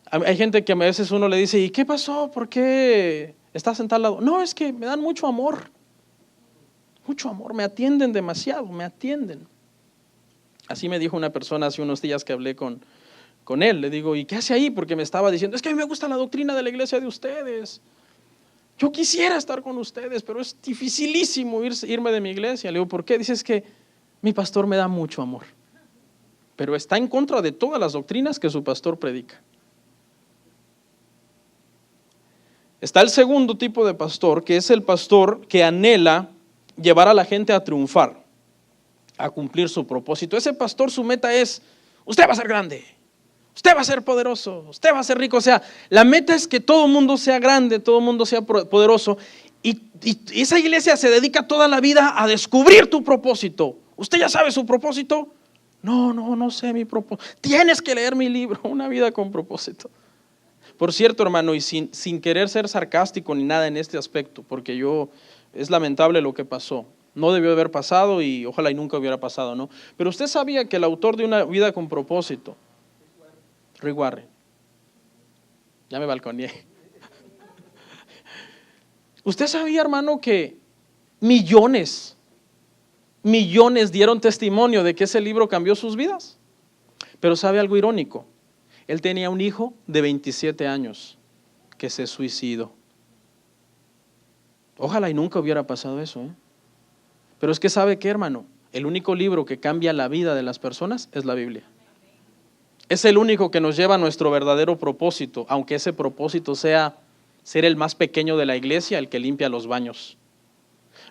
Speaker 1: hay gente que a veces uno le dice, ¿y qué pasó? ¿Por qué estás en tal lado? No, es que me dan mucho amor, me atienden demasiado, me atienden. Así me dijo una persona hace unos días que hablé con él. Le digo, ¿y qué hace ahí? Porque me estaba diciendo, es que a mí me gusta la doctrina de la iglesia de ustedes. Yo quisiera estar con ustedes, pero es dificilísimo irme de mi iglesia. Le digo, ¿por qué? Dice, es que mi pastor me da mucho amor, pero está en contra de todas las doctrinas que su pastor predica. Está el segundo tipo de pastor, que es el pastor que anhela llevar a la gente a triunfar, a cumplir su propósito. Ese pastor, su meta es, usted va a ser grande, usted va a ser poderoso, usted va a ser rico. O sea, la meta es que todo el mundo sea grande, todo el mundo sea poderoso. Y esa iglesia se dedica toda la vida a descubrir tu propósito. ¿Usted ya sabe su propósito? No sé mi propósito. Tienes que leer mi libro, Una vida con propósito. Por cierto, hermano, y sin querer ser sarcástico ni nada en este aspecto, porque es lamentable lo que pasó. No debió haber pasado y ojalá y nunca hubiera pasado, ¿no? Pero usted sabía que el autor de Una vida con propósito, Rick Warren, ya me balconeé. Usted sabía, hermano, que millones dieron testimonio de que ese libro cambió sus vidas. Pero ¿sabe algo irónico? Él tenía un hijo de 27 años que se suicidó. Ojalá y nunca hubiera pasado eso, ¿eh? Pero es que ¿sabe qué, hermano? El único libro que cambia la vida de las personas es la Biblia. Es el único que nos lleva a nuestro verdadero propósito, aunque ese propósito sea ser el más pequeño de la iglesia, el que limpia los baños.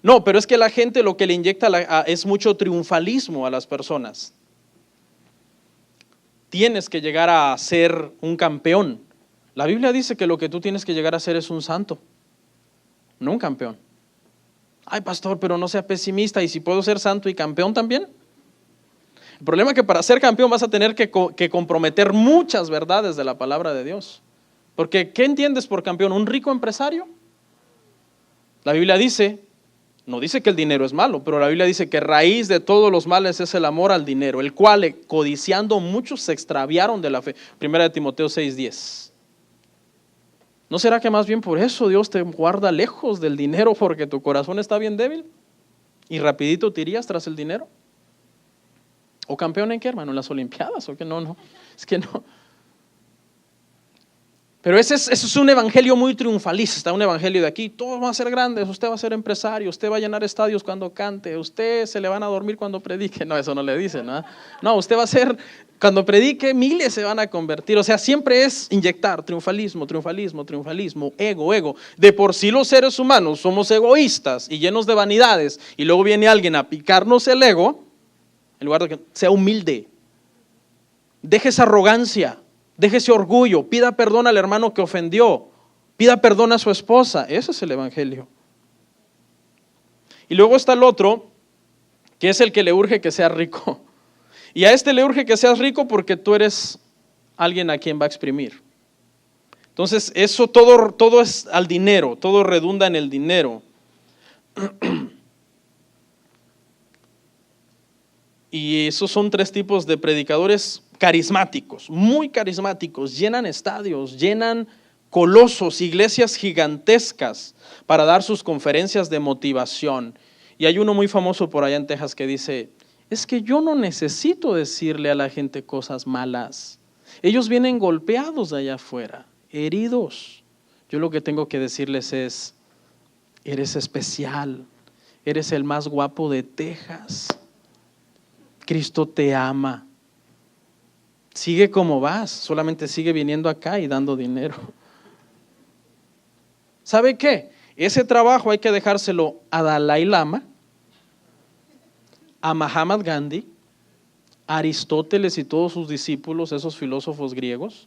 Speaker 1: No, pero es que la gente lo que le inyecta es mucho triunfalismo a las personas. Tienes que llegar a ser un campeón. La Biblia dice que lo que tú tienes que llegar a ser es un santo, no un campeón. Ay, pastor, pero no sea pesimista, ¿y si puedo ser santo y campeón también? El problema es que para ser campeón vas a tener que comprometer muchas verdades de la palabra de Dios. Porque, ¿qué entiendes por campeón? ¿Un rico empresario? La Biblia dice, no dice que el dinero es malo, pero la Biblia dice que raíz de todos los males es el amor al dinero, el cual, codiciando muchos, se extraviaron de la fe. 1 Timoteo 6:10. ¿No será que más bien por eso Dios te guarda lejos del dinero porque tu corazón está bien débil? ¿Y rapidito te irías tras el dinero? ¿O campeón en qué, hermano? ¿En las Olimpiadas? ¿O qué? No, es que no. Pero ese es un evangelio muy triunfalista, un evangelio de aquí. Todos van a ser grandes, usted va a ser empresario, usted va a llenar estadios cuando cante, usted se le van a dormir cuando predique. No, eso no le dicen, ¿no? No, usted va a ser, cuando predique, miles se van a convertir. O sea, siempre es inyectar triunfalismo, ego. De por sí los seres humanos somos egoístas y llenos de vanidades, y luego viene alguien a picarnos el ego, en lugar de que sea humilde, deje esa arrogancia. Deje ese orgullo, pida perdón al hermano que ofendió, pida perdón a su esposa. Ese es el evangelio. Y luego está el otro, que es el que le urge que sea rico. Y a este le urge que seas rico porque tú eres alguien a quien va a exprimir. Entonces, eso todo es al dinero, todo redunda en el dinero. Y esos son tres tipos de predicadores carismáticos, muy carismáticos, llenan estadios, llenan colosos, iglesias gigantescas para dar sus conferencias de motivación. Y hay uno muy famoso por allá en Texas que dice, es que yo no necesito decirle a la gente cosas malas. Ellos vienen golpeados de allá afuera, heridos. Yo lo que tengo que decirles es, eres especial, eres el más guapo de Texas. Cristo te ama. Sigue como vas, solamente sigue viniendo acá y dando dinero. ¿Sabe qué? Ese trabajo hay que dejárselo a Dalai Lama, a Mahatma Gandhi, a Aristóteles y todos sus discípulos, esos filósofos griegos,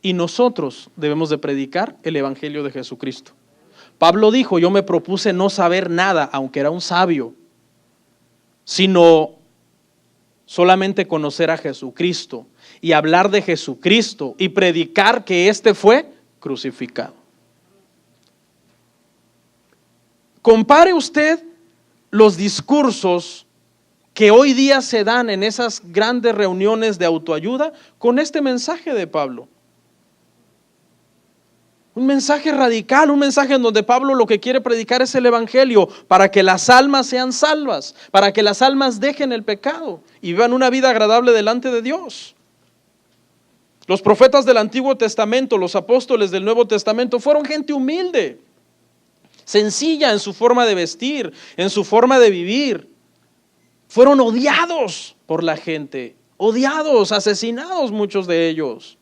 Speaker 1: y nosotros debemos de predicar el evangelio de Jesucristo. Pablo dijo, yo me propuse no saber nada, aunque era un sabio, sino solamente conocer a Jesucristo y hablar de Jesucristo y predicar que éste fue crucificado. Compare usted los discursos que hoy día se dan en esas grandes reuniones de autoayuda con este mensaje de Pablo. Un mensaje radical, un mensaje en donde Pablo lo que quiere predicar es el evangelio para que las almas sean salvas, para que las almas dejen el pecado y vivan una vida agradable delante de Dios. Los profetas del Antiguo Testamento, los apóstoles del Nuevo Testamento fueron gente humilde, sencilla en su forma de vestir, en su forma de vivir. Fueron odiados por la gente, odiados, asesinados muchos de ellos.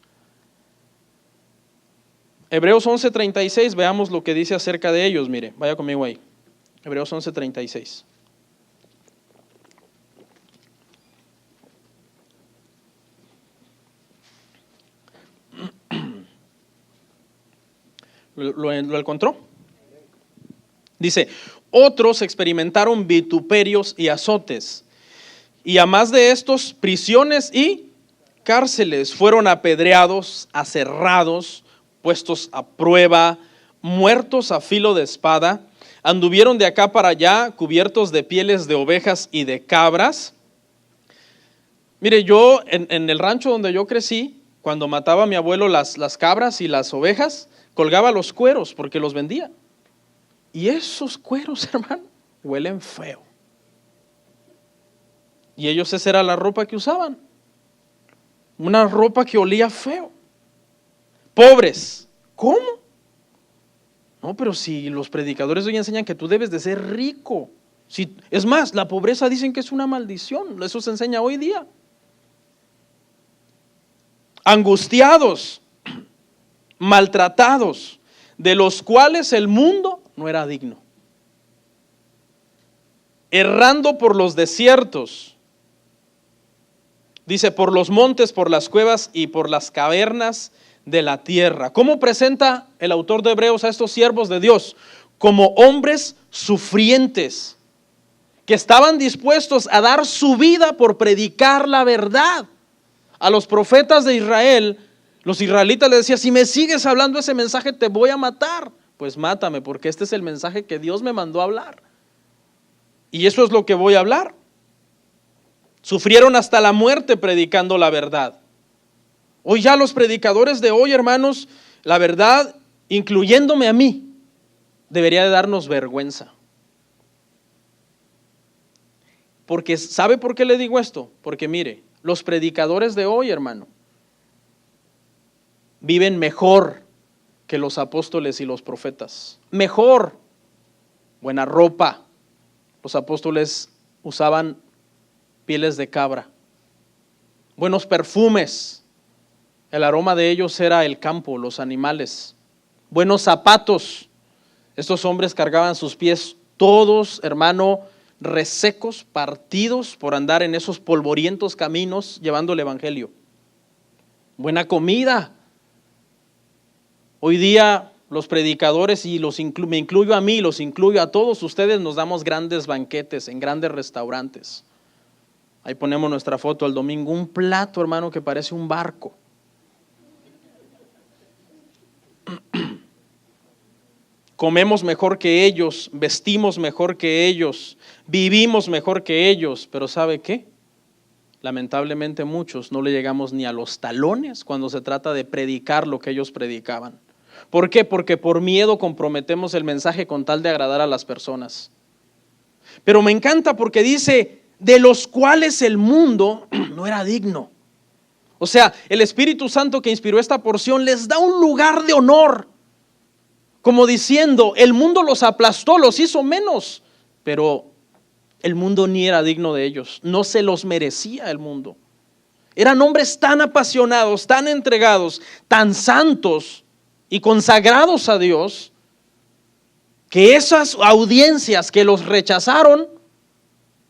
Speaker 1: Hebreos 11:36, veamos lo que dice acerca de ellos. Mire, vaya conmigo ahí. Hebreos 11:36. ¿Lo encontró? Dice, otros experimentaron vituperios y azotes, y a más de estos, prisiones y cárceles. Fueron apedreados, aserrados, puestos a prueba, muertos a filo de espada, anduvieron de acá para allá, cubiertos de pieles de ovejas y de cabras. Mire, yo en el rancho donde yo crecí, cuando mataba a mi abuelo las cabras y las ovejas, colgaba los cueros porque los vendía. Y esos cueros, hermano, huelen feo. Y ellos, esa era la ropa que usaban. Una ropa que olía feo. Pobres. ¿Cómo? No, pero si los predicadores hoy enseñan que tú debes de ser rico. Es más, la pobreza dicen que es una maldición. Eso se enseña hoy día. Angustiados, maltratados, de los cuales el mundo no era digno. Errando por los desiertos. Dice, por los montes, por las cuevas y por las cavernas de la tierra. ¿Cómo presenta el autor de Hebreos a estos siervos de Dios? Como hombres sufrientes, que estaban dispuestos a dar su vida por predicar la verdad. A los profetas de Israel, los israelitas les decían, si me sigues hablando ese mensaje te voy a matar. Pues mátame, porque este es el mensaje que Dios me mandó a hablar. Y eso es lo que voy a hablar. Sufrieron hasta la muerte predicando la verdad. Hoy ya los predicadores de hoy, hermanos, la verdad incluyéndome a mí, debería de darnos vergüenza. Porque, ¿sabe por qué le digo esto? Porque mire, los predicadores de hoy, hermano, viven mejor que los apóstoles y los profetas. Mejor. Buena ropa. Los apóstoles usaban pieles de cabra. Buenos perfumes. El aroma de ellos era el campo, los animales. Buenos zapatos. Estos hombres cargaban sus pies todos, hermano, resecos, partidos por andar en esos polvorientos caminos llevando el evangelio. Buena comida. Hoy día los predicadores, y me incluyo a mí, los incluyo a todos ustedes, nos damos grandes banquetes en grandes restaurantes. Ahí ponemos nuestra foto el domingo, un plato, hermano, que parece un barco. Comemos mejor que ellos, vestimos mejor que ellos, vivimos mejor que ellos, pero ¿sabe qué? Lamentablemente muchos no le llegamos ni a los talones cuando se trata de predicar lo que ellos predicaban. ¿Por qué? Porque por miedo comprometemos el mensaje con tal de agradar a las personas. Pero me encanta porque dice, de los cuales el mundo no era digno. O sea, el Espíritu Santo que inspiró esta porción les da un lugar de honor. Como diciendo, el mundo los aplastó, los hizo menos, pero el mundo ni era digno de ellos, no se los merecía el mundo. Eran hombres tan apasionados, tan entregados, tan santos y consagrados a Dios, que esas audiencias que los rechazaron,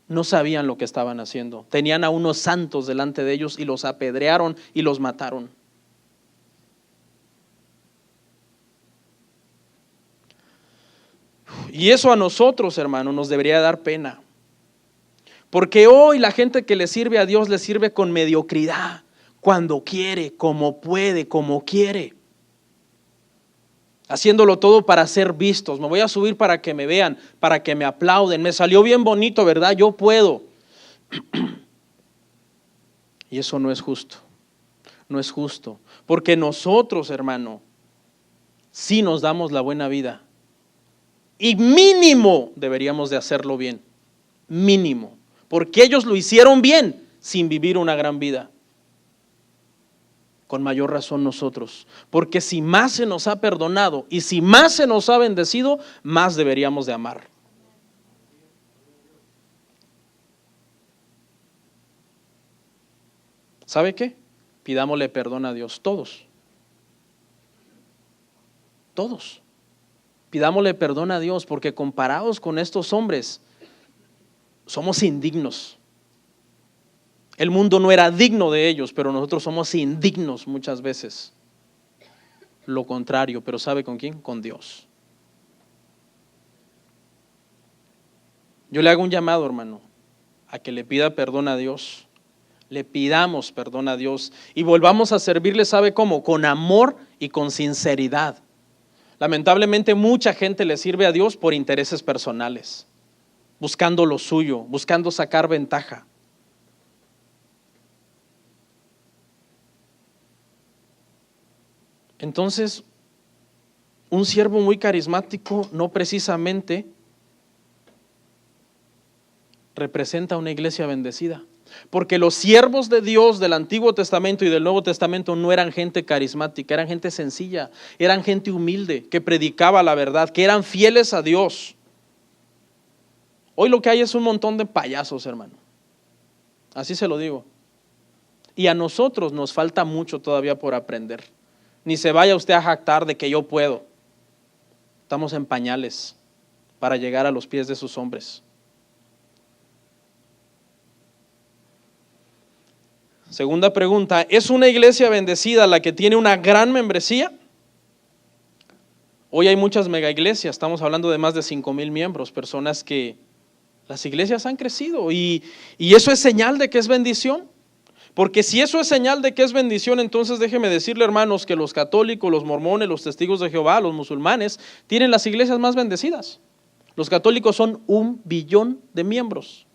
Speaker 1: no sabían lo que estaban haciendo. Tenían a unos santos delante de ellos y los apedrearon y los mataron. Y eso a nosotros, hermano, nos debería dar pena. Porque hoy la gente que le sirve a Dios le sirve con mediocridad, cuando quiere, como puede, como quiere. Haciéndolo todo para ser vistos. Me voy a subir para que me vean, para que me aplauden. Me salió bien bonito, ¿verdad? Yo puedo. Y eso no es justo. No es justo. Porque nosotros, hermano, sí nos damos la buena vida. Y mínimo deberíamos de hacerlo bien, mínimo, porque ellos lo hicieron bien sin vivir una gran vida. Con mayor razón nosotros, porque si más se nos ha perdonado y si más se nos ha bendecido, más deberíamos de amar. ¿Sabe qué? Pidámosle perdón a Dios, todos. Todos. Pidámosle perdón a Dios, porque comparados con estos hombres, somos indignos. El mundo no era digno de ellos, pero nosotros somos indignos muchas veces. Lo contrario, pero ¿sabe con quién? Con Dios. Yo le hago un llamado, hermano, a que le pida perdón a Dios. Le pidamos perdón a Dios y volvamos a servirle, ¿sabe cómo? Con amor y con sinceridad. Lamentablemente mucha gente le sirve a Dios por intereses personales, buscando lo suyo, buscando sacar ventaja. Entonces, un siervo muy carismático no precisamente representa una iglesia bendecida. Porque los siervos de Dios del Antiguo Testamento y del Nuevo Testamento no eran gente carismática, eran gente sencilla, eran gente humilde, que predicaba la verdad, que eran fieles a Dios. Hoy lo que hay es un montón de payasos, hermano. Así se lo digo. Y a nosotros nos falta mucho todavía por aprender. Ni se vaya usted a jactar de que yo puedo. Estamos en pañales para llegar a los pies de esos hombres. Segunda pregunta, ¿es una iglesia bendecida la que tiene una gran membresía? Hoy hay muchas mega iglesias, estamos hablando de más de 5,000 miembros, personas que las iglesias han crecido y eso es señal de que es bendición. Porque si eso es señal de que es bendición, entonces déjeme decirle, hermanos, que los católicos, los mormones, los testigos de Jehová, los musulmanes, tienen las iglesias más bendecidas. Los católicos son 1 billón de miembros.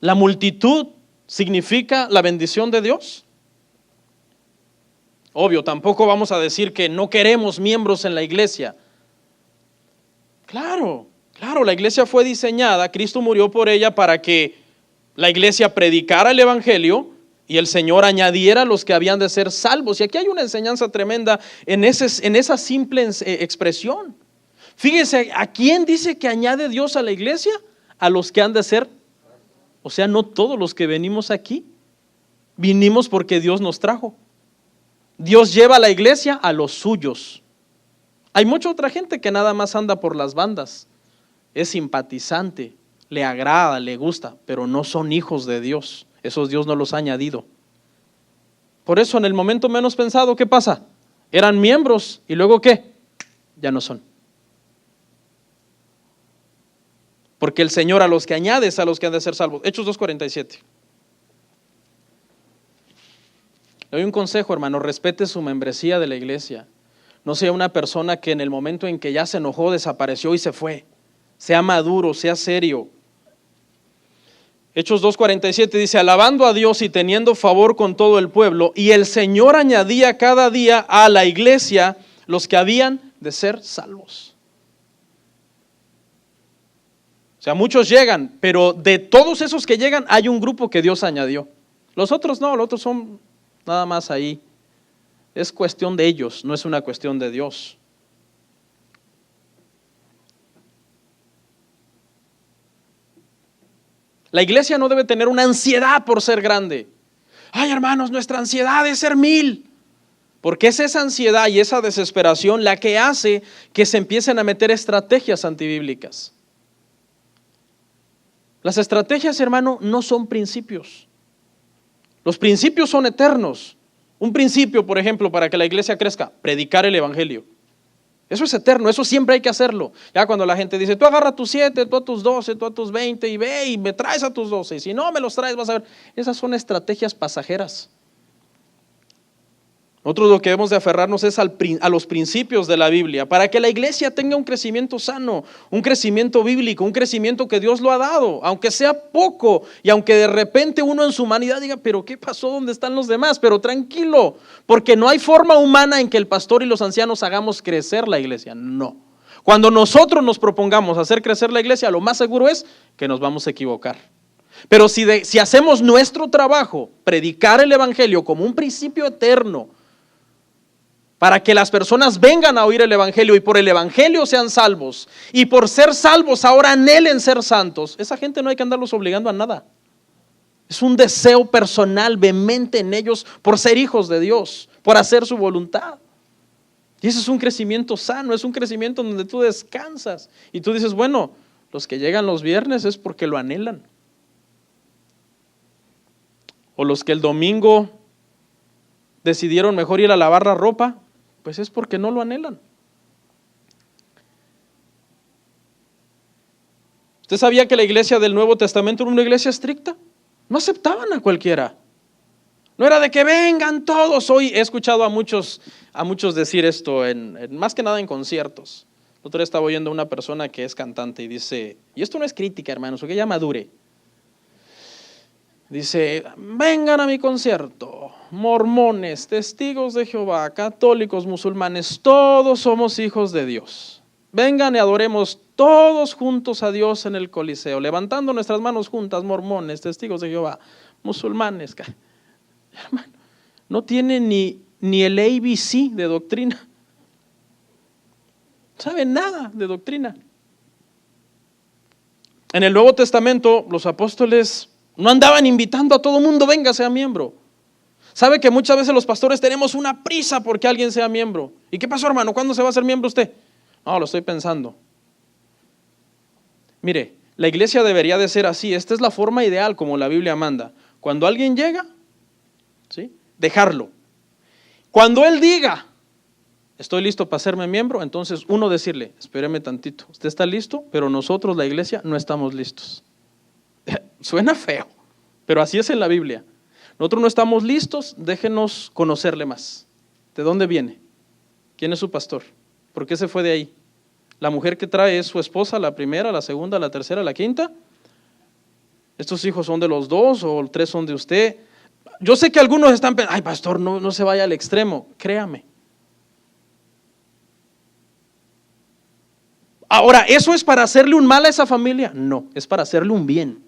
Speaker 1: La multitud significa la bendición de Dios. Obvio, tampoco vamos a decir que no queremos miembros en la iglesia. Claro, la iglesia fue diseñada, Cristo murió por ella para que la iglesia predicara el evangelio y el Señor añadiera a los que habían de ser salvos. Y aquí hay una enseñanza tremenda en esa simple expresión. Fíjese, ¿a quién dice que añade Dios a la iglesia? A los que han de ser, o sea, no todos los que venimos aquí. Vinimos porque Dios nos trajo. Dios lleva a la iglesia a los suyos. Hay mucha otra gente que nada más anda por las bandas, es simpatizante, le agrada, le gusta, pero no son hijos de Dios. Esos Dios no los ha añadido. Por eso en el momento menos pensado, ¿qué pasa? Eran miembros y luego ¿qué? Ya no son. Porque el Señor a los que añade es a los que han de ser salvos. Hechos 2:47. Le doy un consejo, hermano, respete su membresía de la iglesia. No sea una persona que en el momento en que ya se enojó, desapareció y se fue. Sea maduro, sea serio. Hechos 2:47 dice, alabando a Dios y teniendo favor con todo el pueblo, y el Señor añadía cada día a la iglesia los que habían de ser salvos. O sea, muchos llegan, pero de todos esos que llegan hay un grupo que Dios añadió. Los otros no, los otros son nada más ahí. Es cuestión de ellos, no es una cuestión de Dios. La iglesia no debe tener una ansiedad por ser grande. Ay, hermanos, nuestra ansiedad es ser 1000. Porque es esa ansiedad y esa desesperación la que hace que se empiecen a meter estrategias antibíblicas. Las estrategias, hermano, no son principios. Los principios son eternos. Un principio, por ejemplo, para que la iglesia crezca, predicar el evangelio. Eso es eterno, eso siempre hay que hacerlo. Ya cuando la gente dice, tú agarra tus 7, tú a tus 12, tú a tus 20 y ve y me traes a tus 12. Y si no me los traes, vas a ver. Esas son estrategias pasajeras. Nosotros lo que debemos de aferrarnos es a los principios de la Biblia, para que la iglesia tenga un crecimiento sano, un crecimiento bíblico, un crecimiento que Dios lo ha dado, aunque sea poco, y aunque de repente uno en su humanidad diga, pero ¿qué pasó? ¿Dónde están los demás? Pero tranquilo, porque no hay forma humana en que el pastor y los ancianos hagamos crecer la iglesia, no. Cuando nosotros nos propongamos hacer crecer la iglesia, lo más seguro es que nos vamos a equivocar. Pero si hacemos nuestro trabajo, predicar el evangelio como un principio eterno, para que las personas vengan a oír el evangelio y por el evangelio sean salvos, y por ser salvos ahora anhelen ser santos, esa gente no hay que andarlos obligando a nada. Es un deseo personal, vehemente en ellos por ser hijos de Dios, por hacer su voluntad. Y ese es un crecimiento sano, es un crecimiento donde tú descansas y tú dices, bueno, los que llegan los viernes es porque lo anhelan. O los que el domingo decidieron mejor ir a lavar la ropa, pues es porque no lo anhelan. ¿Usted sabía que la iglesia del Nuevo Testamento era una iglesia estricta? No aceptaban a cualquiera. No era de que vengan todos. Hoy he escuchado a muchos decir esto, más que nada en conciertos. El otro día estaba oyendo a una persona que es cantante y dice, y esto no es crítica, hermanos, porque ya madure. Dice, vengan a mi concierto, mormones, testigos de Jehová, católicos, musulmanes, todos somos hijos de Dios. Vengan y adoremos todos juntos a Dios en el Coliseo, levantando nuestras manos juntas, mormones, testigos de Jehová, musulmanes. Hermano, no tiene ni el ABC de doctrina. No sabe nada de doctrina. En el Nuevo Testamento, los apóstoles no andaban invitando a todo mundo, venga, sea miembro. ¿Sabe que muchas veces los pastores tenemos una prisa porque alguien sea miembro? ¿Y qué pasó, hermano? ¿Cuándo se va a hacer miembro usted? No, lo estoy pensando. Mire, la iglesia debería de ser así. Esta es la forma ideal como la Biblia manda. Cuando alguien llega, ¿sí?, dejarlo. Cuando él diga, estoy listo para hacerme miembro, entonces uno decirle, espéreme tantito, usted está listo, pero nosotros, la iglesia, no estamos listos. Suena feo, pero así es en la Biblia. Nosotros no estamos listos, déjenos conocerle más. ¿De dónde viene? ¿Quién es su pastor? ¿Por qué se fue de ahí? ¿La mujer que trae es su esposa, la primera, la segunda, la tercera, la quinta? ¿Estos hijos son de los dos o 3 son de usted? Yo sé que algunos están pensando, ay pastor, no se vaya al extremo, créame. Ahora, ¿eso es para hacerle un mal a esa familia? No, es para hacerle un bien.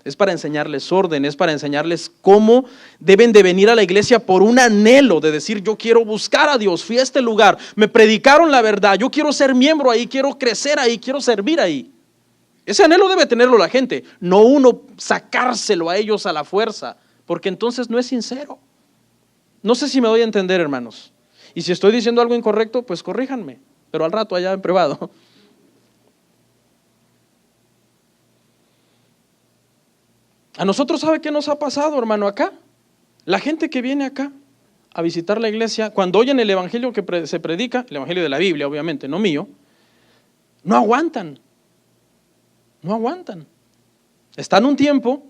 Speaker 1: Es para enseñarles orden, es para enseñarles cómo deben de venir a la iglesia por un anhelo de decir, yo quiero buscar a Dios, fui a este lugar, me predicaron la verdad, yo quiero ser miembro ahí, quiero crecer ahí, quiero servir ahí. Ese anhelo debe tenerlo la gente, no uno sacárselo a ellos a la fuerza, porque entonces no es sincero. No sé si me doy a entender, hermanos. Y si estoy diciendo algo incorrecto, pues corríjanme, pero al rato allá en privado. A nosotros, ¿sabe qué nos ha pasado, hermano, acá? La gente que viene acá a visitar la iglesia, cuando oyen el evangelio que se predica, el evangelio de la Biblia, obviamente, no mío, no aguantan. No aguantan. Están un tiempo,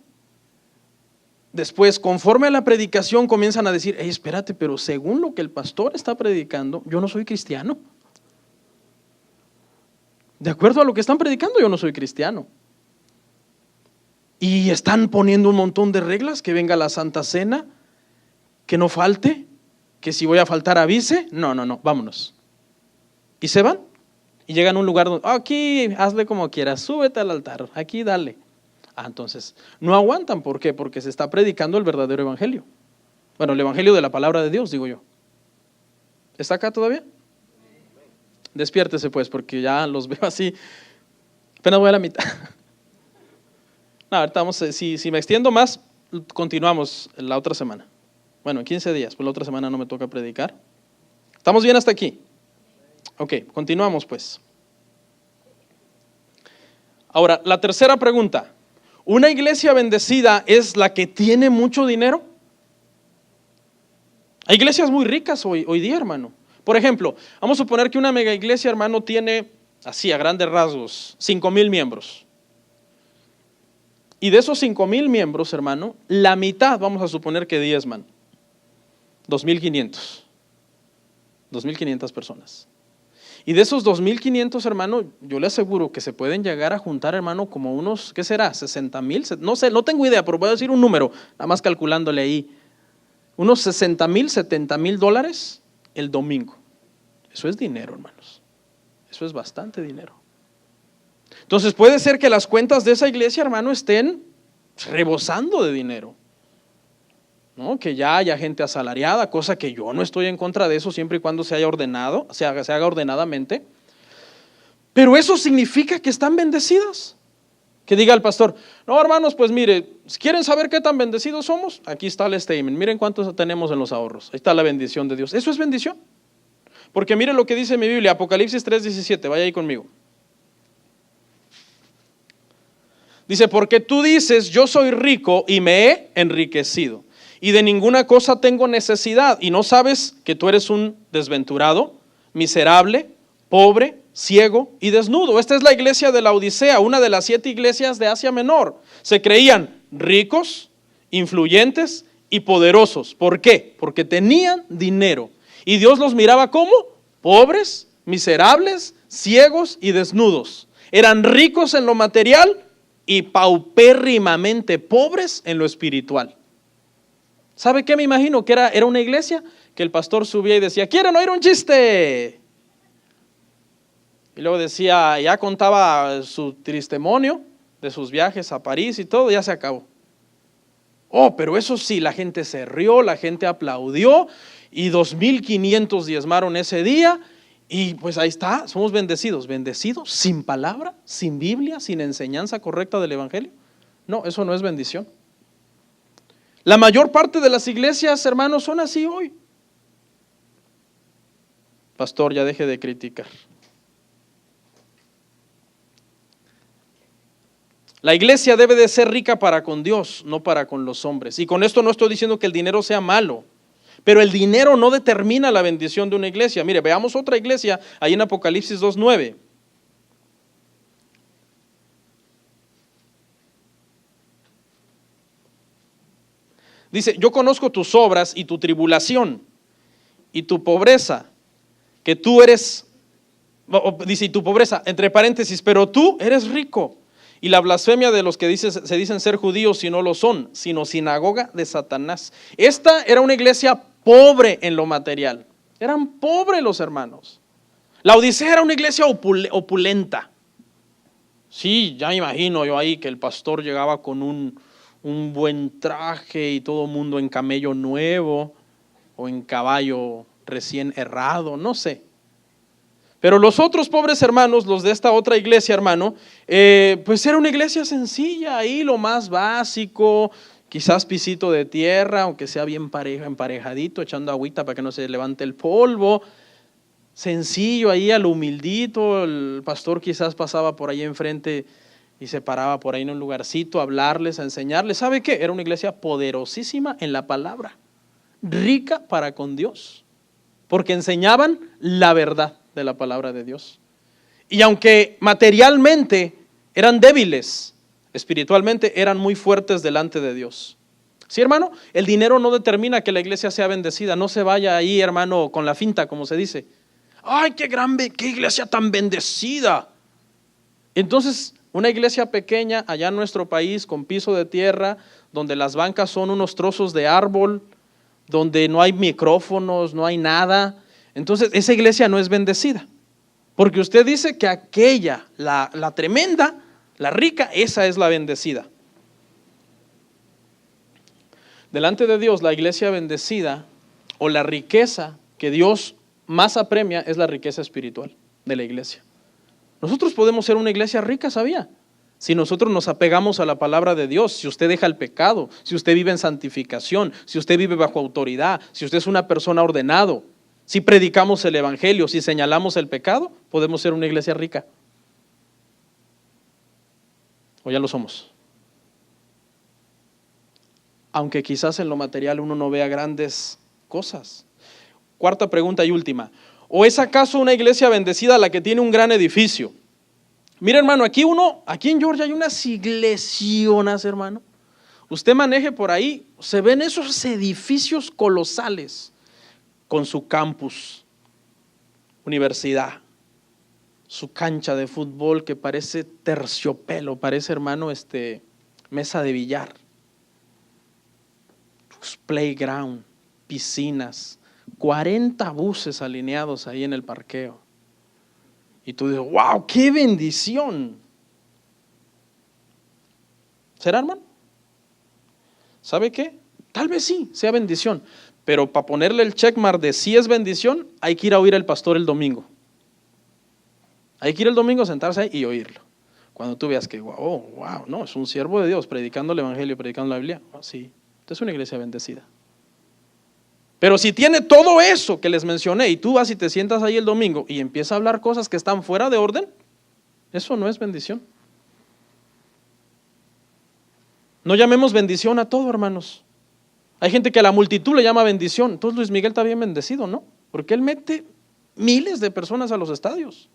Speaker 1: después, conforme a la predicación, comienzan a decir, hey, espérate, pero según lo que el pastor está predicando, yo no soy cristiano. De acuerdo a lo que están predicando, yo no soy cristiano. Y están poniendo un montón de reglas, que venga la Santa Cena, que no falte, que si voy a faltar avise, no, vámonos. Y se van, y llegan a un lugar donde, aquí hazle como quieras, súbete al altar, aquí dale. Entonces, no aguantan, ¿por qué? Porque se está predicando el verdadero evangelio. Bueno, el evangelio de la palabra de Dios, digo yo. ¿Está acá todavía? Despiértese pues, porque ya los veo así, apenas voy a la mitad. No, ahorita vamos, si me extiendo más, continuamos la otra semana. Bueno, en 15 días, pues la otra semana no me toca predicar. ¿Estamos bien hasta aquí? Ok, continuamos pues. Ahora, la tercera pregunta. ¿Una iglesia bendecida es la que tiene mucho dinero? Hay iglesias muy ricas hoy día, hermano. Por ejemplo, vamos a suponer que una mega iglesia, hermano, tiene, así a grandes rasgos, 5,000 miembros. Y de esos 5,000 miembros, hermano, la mitad vamos a suponer que diezman. 2,500. 2,500 personas. Y de esos 2,500, hermano, yo le aseguro que se pueden llegar a juntar, hermano, como unos, ¿qué será? 60,000, no sé, no tengo idea, pero voy a decir un número, nada más calculándole ahí. Unos 60,000, 70,000 dólares el domingo. Eso es dinero, hermanos. Eso es bastante dinero. Entonces puede ser que las cuentas de esa iglesia, hermano, estén rebosando de dinero, ¿no? Que ya haya gente asalariada, cosa que yo no estoy en contra de eso siempre y cuando se haya ordenado, se haga ordenadamente. Pero eso significa que están bendecidas. Que diga el pastor, no hermanos, pues mire, ¿quieren saber qué tan bendecidos somos? Aquí está el statement, miren cuántos tenemos en los ahorros, ahí está la bendición de Dios. Eso es bendición. Porque miren lo que dice mi Biblia, Apocalipsis 3:17, vaya ahí conmigo. Dice, porque tú dices, yo soy rico y me he enriquecido, y de ninguna cosa tengo necesidad, y no sabes que tú eres un desventurado, miserable, pobre, ciego y desnudo. Esta es la iglesia de la Odisea, una de las 7 iglesias de Asia Menor. Se creían ricos, influyentes y poderosos. ¿Por qué? Porque tenían dinero, y Dios los miraba como pobres, miserables, ciegos y desnudos. Eran ricos en lo material y paupérrimamente pobres en lo espiritual. ¿Sabe qué me imagino? Que era una iglesia que el pastor subía y decía, ¿quieren oír un chiste? Y luego decía, ya contaba su testimonio de sus viajes a París y todo, ya se acabó. Pero eso sí, la gente se rió, la gente aplaudió y 2,500 diezmaron ese día. Y pues ahí está, somos bendecidos sin palabra, sin Biblia, sin enseñanza correcta del evangelio. No, eso no es bendición. La mayor parte de las iglesias, hermanos, son así hoy. Pastor, ya deje de criticar. La iglesia debe de ser rica para con Dios, no para con los hombres. Y con esto no estoy diciendo que el dinero sea malo. Pero el dinero no determina la bendición de una iglesia. Mire, veamos otra iglesia ahí en Apocalipsis 2:9. Dice, yo conozco tus obras y tu tribulación y tu pobreza, que tú eres, dice, y tu pobreza, entre paréntesis, pero tú eres rico. Y la blasfemia de los que se dicen ser judíos y no lo son, sino sinagoga de Satanás. Esta era una iglesia pobre en lo material. Eran pobres los hermanos. La Odisea era una iglesia opulenta. Sí, ya me imagino yo ahí que el pastor llegaba con un buen traje y todo el mundo en camello nuevo o en caballo recién herrado, no sé. Pero los otros pobres hermanos, los de esta otra iglesia, hermano, pues era una iglesia sencilla, ahí lo más básico, quizás pisito de tierra, aunque sea bien emparejadito, echando agüita para que no se levante el polvo, sencillo ahí a lo humildito. El pastor quizás pasaba por ahí enfrente y se paraba por ahí en un lugarcito a hablarles, a enseñarles. ¿Sabe qué? Era una iglesia poderosísima en la palabra, rica para con Dios, porque enseñaban la verdad de la palabra de Dios. Y aunque materialmente eran débiles, espiritualmente eran muy fuertes delante de Dios. Sí, hermano, el dinero no determina que la iglesia sea bendecida. No se vaya ahí, hermano, con la finta, como se dice. ¡Ay, qué iglesia tan bendecida! Entonces, una iglesia pequeña allá en nuestro país, con piso de tierra, donde las bancas son unos trozos de árbol, donde no hay micrófonos, no hay nada. Entonces, esa iglesia no es bendecida. Porque usted dice que aquella, la tremenda, la rica, esa es la bendecida. Delante de Dios, la iglesia bendecida o la riqueza que Dios más apremia es la riqueza espiritual de la iglesia. Nosotros podemos ser una iglesia rica, ¿sabía? Si nosotros nos apegamos a la palabra de Dios, si usted deja el pecado, si usted vive en santificación, si usted vive bajo autoridad, si usted es una persona ordenado, si predicamos el evangelio, si señalamos el pecado, podemos ser una iglesia rica. ¿O ya lo somos? Aunque quizás en lo material uno no vea grandes cosas. Cuarta pregunta y última. ¿O es acaso una iglesia bendecida la que tiene un gran edificio? Mira, hermano, aquí en Georgia hay unas iglesias, hermano. Usted maneje por ahí, se ven esos edificios colosales con su campus, universidad, su cancha de fútbol que parece terciopelo, parece, hermano, mesa de billar, playground, piscinas, 40 buses alineados ahí en el parqueo. Y tú dices, wow, qué bendición. ¿Será, hermano? ¿Sabe qué? Tal vez sí, sea bendición. Pero para ponerle el checkmark de si es bendición, hay que ir a oír al pastor el domingo. Hay que ir el domingo a sentarse ahí y oírlo. Cuando tú veas que, wow, no, es un siervo de Dios predicando el evangelio, predicando la Biblia. Oh, sí, esta es una iglesia bendecida. Pero si tiene todo eso que les mencioné y tú vas y te sientas ahí el domingo y empieza a hablar cosas que están fuera de orden, eso no es bendición. No llamemos bendición a todo, hermanos. Hay gente que a la multitud le llama bendición. Entonces Luis Miguel está bien bendecido, ¿no? Porque él mete miles de personas a los estadios.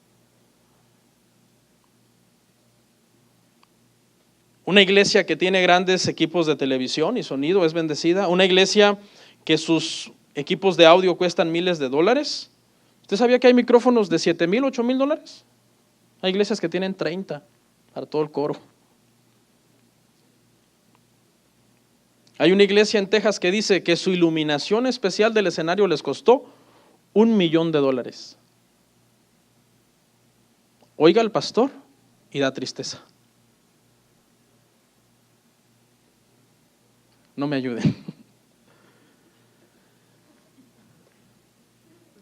Speaker 1: Una iglesia que tiene grandes equipos de televisión y sonido es bendecida. Una iglesia que sus equipos de audio cuestan miles de dólares. ¿Usted sabía que hay micrófonos de 7,000, 8,000 dólares? Hay iglesias que tienen 30 para todo el coro. Hay una iglesia en Texas que dice que su iluminación especial del escenario les costó $1,000,000. Oiga al pastor y da tristeza. No me ayuden.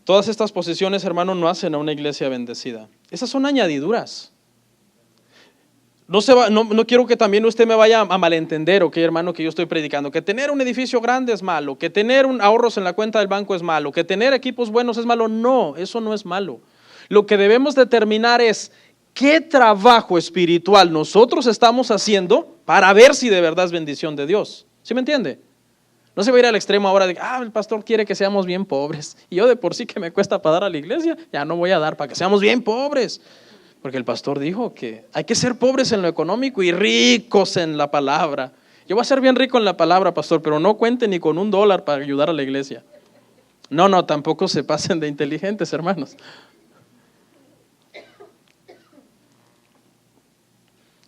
Speaker 1: Todas estas posiciones, hermano, no hacen a una iglesia bendecida. Esas son añadiduras. No quiero que también usted me vaya a malentender, ok, hermano, que yo estoy predicando. Que tener un edificio grande es malo, que tener ahorros en la cuenta del banco es malo, que tener equipos buenos es malo. No, eso no es malo. Lo que debemos determinar es qué trabajo espiritual nosotros estamos haciendo para ver si de verdad es bendición de Dios. ¿Sí me entiende? No se va a ir al extremo ahora de, el pastor quiere que seamos bien pobres. Y yo de por sí que me cuesta para dar a la iglesia, ya no voy a dar para que seamos bien pobres. Porque el pastor dijo que hay que ser pobres en lo económico y ricos en la palabra. Yo voy a ser bien rico en la palabra, pastor, pero no cuente ni con $1 para ayudar a la iglesia. No, tampoco se pasen de inteligentes, hermanos.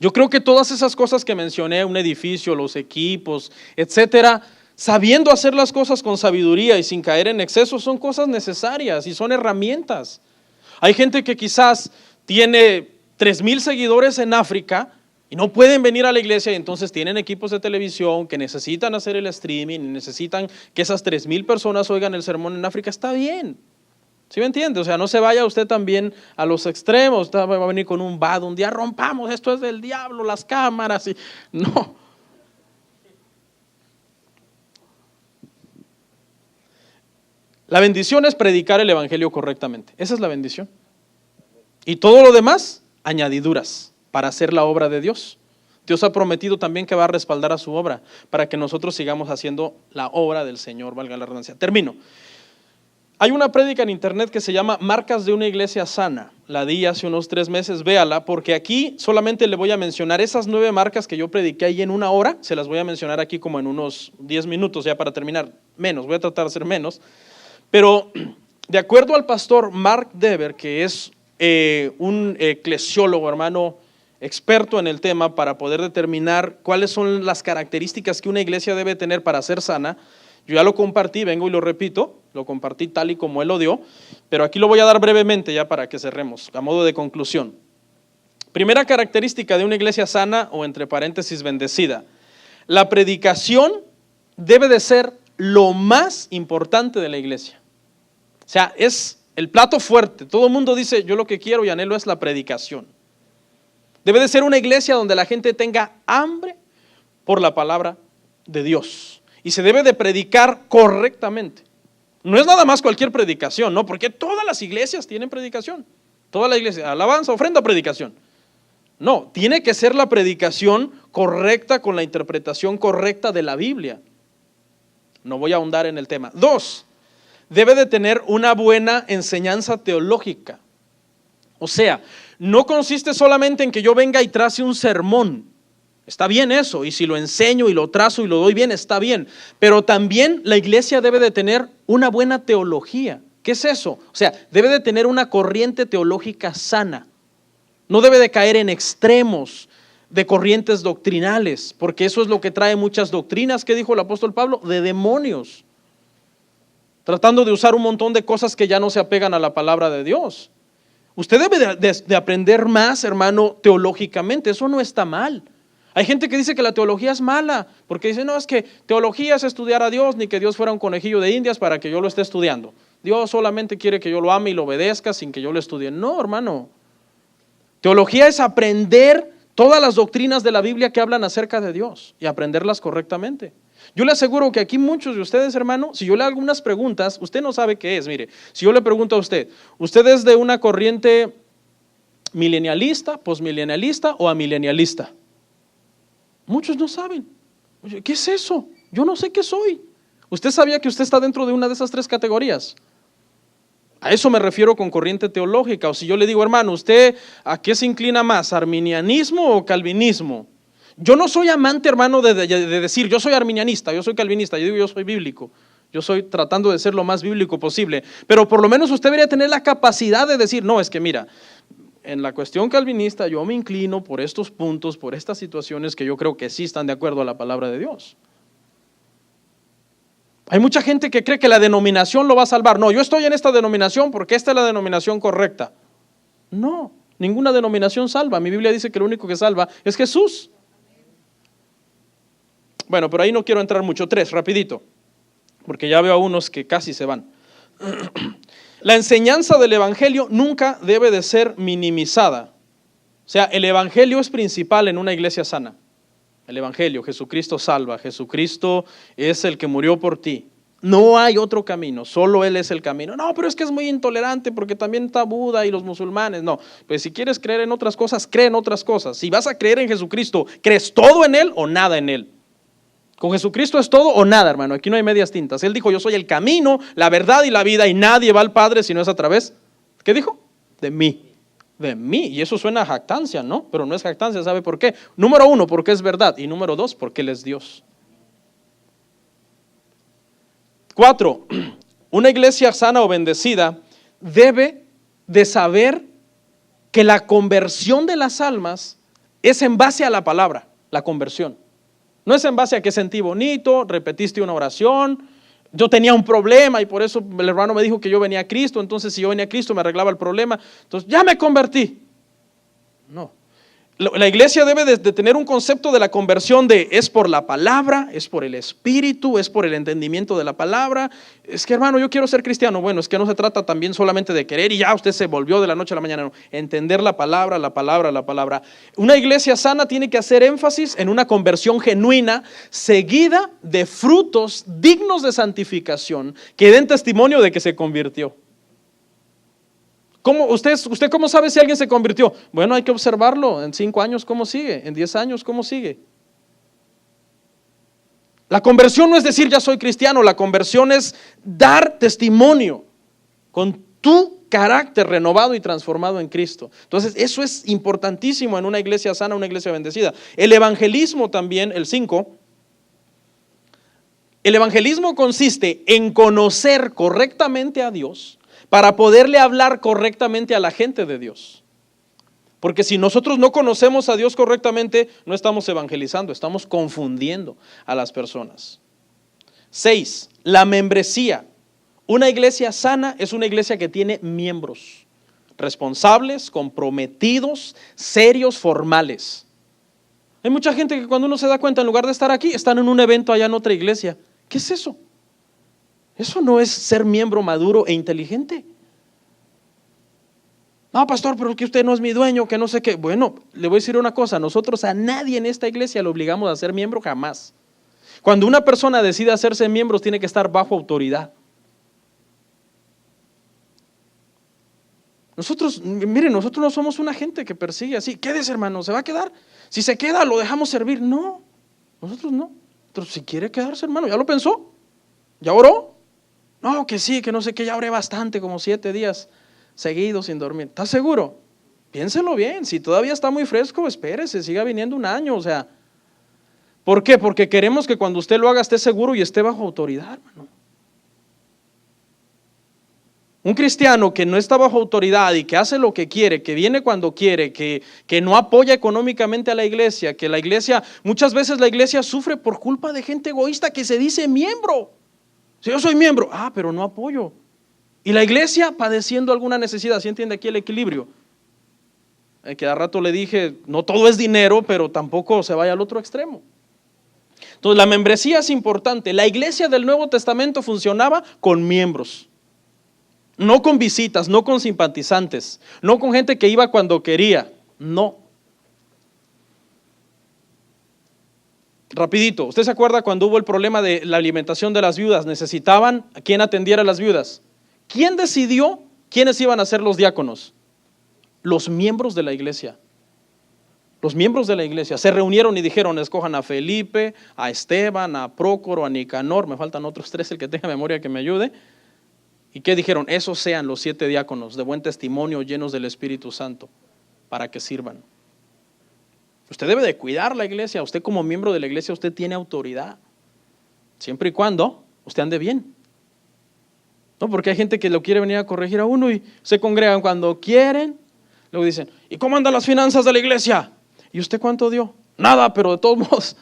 Speaker 1: Yo creo que todas esas cosas que mencioné, un edificio, los equipos, etcétera, sabiendo hacer las cosas con sabiduría y sin caer en exceso, son cosas necesarias y son herramientas. Hay gente que quizás tiene 3,000 seguidores en África y no pueden venir a la iglesia, y entonces tienen equipos de televisión que necesitan hacer el streaming y necesitan que esas 3,000 personas oigan el sermón en África. Está bien. ¿Sí me entiende? O sea, no se vaya usted también a los extremos. Va a venir con un bad, un día rompamos, esto es del diablo, las cámaras. No. La bendición es predicar el evangelio correctamente. Esa es la bendición. Y todo lo demás, añadiduras para hacer la obra de Dios. Dios ha prometido también que va a respaldar a su obra para que nosotros sigamos haciendo la obra del Señor, valga la redundancia. Termino. Hay una prédica en internet que se llama Marcas de una iglesia sana. La di hace unos 3 meses, véala, porque aquí solamente le voy a mencionar esas 9 marcas que yo prediqué ahí en 1 hora. Se las voy a mencionar aquí como en unos 10 minutos ya para terminar. Menos, voy a tratar de hacer menos. Pero de acuerdo al pastor Mark Dever, que es un eclesiólogo, hermano, experto en el tema para poder determinar cuáles son las características que una iglesia debe tener para ser sana, yo ya lo compartí, vengo y lo repito, lo compartí tal y como él lo dio, pero aquí lo voy a dar brevemente ya para que cerremos, a modo de conclusión. Primera característica de una iglesia sana, o entre paréntesis bendecida: la predicación debe de ser lo más importante de la iglesia. O sea, es el plato fuerte. Todo el mundo dice, yo lo que quiero y anhelo es la predicación. Debe de ser una iglesia donde la gente tenga hambre por la palabra de Dios. Y se debe de predicar correctamente. No es nada más cualquier predicación, ¿no? Porque todas las iglesias tienen predicación. Toda la iglesia, alabanza, ofrenda, predicación. No, tiene que ser la predicación correcta con la interpretación correcta de la Biblia. No voy a ahondar en el tema. 2, debe de tener una buena enseñanza teológica. O sea, no consiste solamente en que yo venga y trace un sermón. Está bien eso, y si lo enseño y lo trazo y lo doy bien, está bien. Pero también la iglesia debe de tener una buena teología. ¿Qué es eso? O sea, debe de tener una corriente teológica sana. No debe de caer en extremos de corrientes doctrinales, porque eso es lo que trae muchas doctrinas, ¿qué dijo el apóstol Pablo? De demonios. Tratando de usar un montón de cosas que ya no se apegan a la palabra de Dios. Usted debe de aprender más, hermano, teológicamente. Eso no está mal. Hay gente que dice que la teología es mala, porque dice, no, es que teología es estudiar a Dios, ni que Dios fuera un conejillo de indias para que yo lo esté estudiando. Dios solamente quiere que yo lo ame y lo obedezca sin que yo lo estudie. No, hermano. Teología es aprender todas las doctrinas de la Biblia que hablan acerca de Dios y aprenderlas correctamente. Yo le aseguro que aquí muchos de ustedes, hermano, si yo le hago unas preguntas, usted no sabe qué es. Mire, si yo le pregunto a usted, ¿usted es de una corriente milenialista, posmilenialista o amilenialista? Muchos no saben. Oye, ¿qué es eso? Yo no sé qué soy. ¿Usted sabía que usted está dentro de una de esas 3 categorías? A eso me refiero con corriente teológica. O si yo le digo, hermano, ¿usted a qué se inclina más? ¿Arminianismo o calvinismo? Yo no soy amante, hermano, de decir, yo soy arminianista, yo soy calvinista, yo digo, yo soy bíblico. Yo soy tratando de ser lo más bíblico posible. Pero por lo menos usted debería tener la capacidad de decir, no, es que mira, en la cuestión calvinista yo me inclino por estos puntos, por estas situaciones que yo creo que sí están de acuerdo a la palabra de Dios. Hay mucha gente que cree que la denominación lo va a salvar. No, yo estoy en esta denominación porque esta es la denominación correcta. No, ninguna denominación salva. Mi Biblia dice que lo único que salva es Jesús. Bueno, pero ahí no quiero entrar mucho. 3, rapidito, porque ya veo a unos que casi se van. La enseñanza del evangelio nunca debe de ser minimizada. O sea, el evangelio es principal en una iglesia sana. El evangelio, Jesucristo salva, Jesucristo es el que murió por ti. No hay otro camino, solo Él es el camino. No, pero es que es muy intolerante porque también está Buda y los musulmanes. No, pues si quieres creer en otras cosas, cree en otras cosas. Si vas a creer en Jesucristo, ¿crees todo en Él o nada en Él? Con Jesucristo es todo o nada, hermano. Aquí no hay medias tintas. Él dijo, yo soy el camino, la verdad y la vida, y nadie va al Padre si no es a través, ¿qué dijo? De mí. De mí. Y eso suena a jactancia, ¿no? Pero no es jactancia, ¿sabe por qué? Número 1, porque es verdad. Y número 2, porque Él es Dios. 4, una iglesia sana o bendecida debe de saber que la conversión de las almas es en base a la palabra, la conversión. No es en base a que sentí bonito, repetiste una oración, yo tenía un problema y por eso el hermano me dijo que yo venía a Cristo, entonces si yo venía a Cristo me arreglaba el problema, entonces ya me convertí. No. La iglesia debe de tener un concepto de la conversión de es por la palabra, es por el Espíritu, es por el entendimiento de la palabra. Es que hermano, yo quiero ser cristiano. Bueno, es que no se trata también solamente de querer y ya usted se volvió de la noche a la mañana. No, entender la palabra, la palabra, la palabra. Una iglesia sana tiene que hacer énfasis en una conversión genuina, seguida de frutos dignos de santificación, que den testimonio de que se convirtió. ¿Usted cómo sabe si alguien se convirtió? Bueno, hay que observarlo. En 5 años, ¿cómo sigue? En 10 años, ¿cómo sigue? La conversión no es decir ya soy cristiano. La conversión es dar testimonio con tu carácter renovado y transformado en Cristo. Entonces, eso es importantísimo en una iglesia sana, una iglesia bendecida. El evangelismo también, el 5. El evangelismo consiste en conocer correctamente a Dios para poderle hablar correctamente a la gente de Dios. Porque si nosotros no conocemos a Dios correctamente, no estamos evangelizando, estamos confundiendo a las personas. 6. La membresía. Una iglesia sana es una iglesia que tiene miembros responsables, comprometidos, serios, formales. Hay mucha gente que cuando uno se da cuenta, en lugar de estar aquí, están en un evento allá en otra iglesia. ¿Qué es eso? Eso no es ser miembro maduro e inteligente. No, pastor, pero que usted no es mi dueño, que no sé qué. Bueno, le voy a decir una cosa, nosotros a nadie en esta iglesia le obligamos a ser miembro jamás. Cuando una persona decide hacerse miembro, tiene que estar bajo autoridad. Nosotros no somos una gente que persigue así. Quédese, hermano, ¿se va a quedar? Si se queda, lo dejamos servir. No, nosotros no. Pero si quiere quedarse, hermano, ¿ya lo pensó? ¿Ya oró? No, que sí, que no sé qué, ya oré bastante, como 7 días seguidos sin dormir. ¿Estás seguro? Piénselo bien, si todavía está muy fresco, espérese, siga viniendo un año, o sea. ¿Por qué? Porque queremos que cuando usted lo haga esté seguro y esté bajo autoridad, hermano. Un cristiano que no está bajo autoridad y que hace lo que quiere, que viene cuando quiere, que no apoya económicamente a la iglesia, que la iglesia, muchas veces la iglesia sufre por culpa de gente egoísta que se dice miembro. Si yo soy miembro, pero no apoyo. Y la iglesia padeciendo alguna necesidad, ¿sí entiende aquí el equilibrio? Que a rato le dije, no todo es dinero, pero tampoco se vaya al otro extremo. Entonces la membresía es importante. La iglesia del Nuevo Testamento funcionaba con miembros, no con visitas, no con simpatizantes, no con gente que iba cuando quería, no. Rapidito, ¿usted se acuerda cuando hubo el problema de la alimentación de las viudas? Necesitaban a quien atendiera a las viudas. ¿Quién decidió quiénes iban a ser los diáconos? Los miembros de la iglesia. Los miembros de la iglesia se reunieron y dijeron, escojan a Felipe, a Esteban, a Prócoro, a Nicanor, me faltan otros 3, el que tenga memoria que me ayude. ¿Y qué dijeron? Esos sean los 7 diáconos de buen testimonio, llenos del Espíritu Santo, para que sirvan. Usted debe de cuidar la iglesia, usted como miembro de la iglesia, usted tiene autoridad, siempre y cuando usted ande bien. No, porque hay gente que lo quiere venir a corregir a uno y se congregan cuando quieren, luego dicen, ¿y cómo andan las finanzas de la iglesia? ¿Y usted cuánto dio? Nada, pero de todos modos.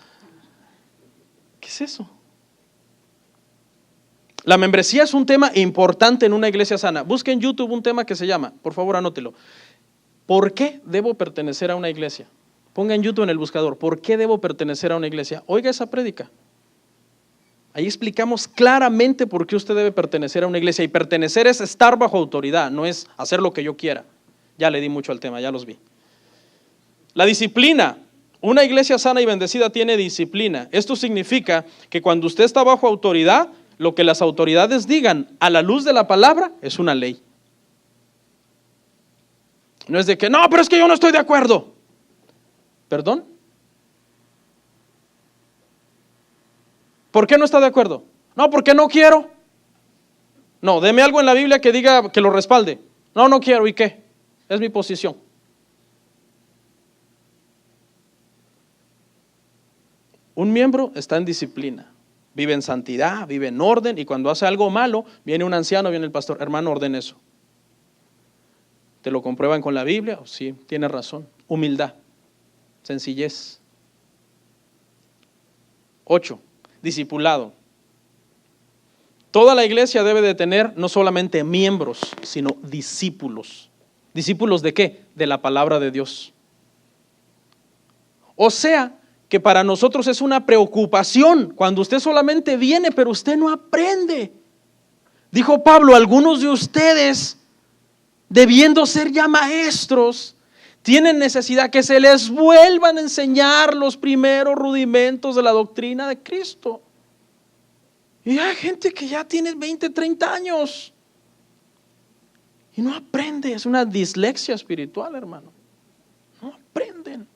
Speaker 1: ¿Qué es eso? La membresía es un tema importante en una iglesia sana. Busque en YouTube un tema que se llama, por favor anótelo, ¿por qué debo pertenecer a una iglesia? Ponga en YouTube en el buscador, ¿por qué debo pertenecer a una iglesia? Oiga esa prédica. Ahí explicamos claramente por qué usted debe pertenecer a una iglesia. Y pertenecer es estar bajo autoridad, no es hacer lo que yo quiera. Ya le di mucho al tema, ya los vi. La disciplina. Una iglesia sana y bendecida tiene disciplina. Esto significa que cuando usted está bajo autoridad, lo que las autoridades digan a la luz de la palabra es una ley. No es de que, no, pero es que yo no estoy de acuerdo. ¿Perdón? ¿Por qué no está de acuerdo? No, porque no quiero. No, deme algo en la Biblia que diga, que lo respalde. No, no quiero, ¿y qué? Es mi posición. Un miembro está en disciplina, vive en santidad, vive en orden, y cuando hace algo malo, viene un anciano, viene el pastor, hermano, orden eso. ¿Te lo comprueban con la Biblia? Sí, tiene razón. Humildad. Sencillez. 8. Discipulado. Toda la iglesia debe de tener no solamente miembros, sino discípulos. ¿Discípulos de qué? De la palabra de Dios. O sea, que para nosotros es una preocupación cuando usted solamente viene, pero usted no aprende. Dijo Pablo, algunos de ustedes, debiendo ser ya maestros, tienen necesidad que se les vuelvan a enseñar los primeros rudimentos de la doctrina de Cristo. Y hay gente que ya tiene 20, 30 años y no aprende. Es una dislexia espiritual, hermano. No aprenden.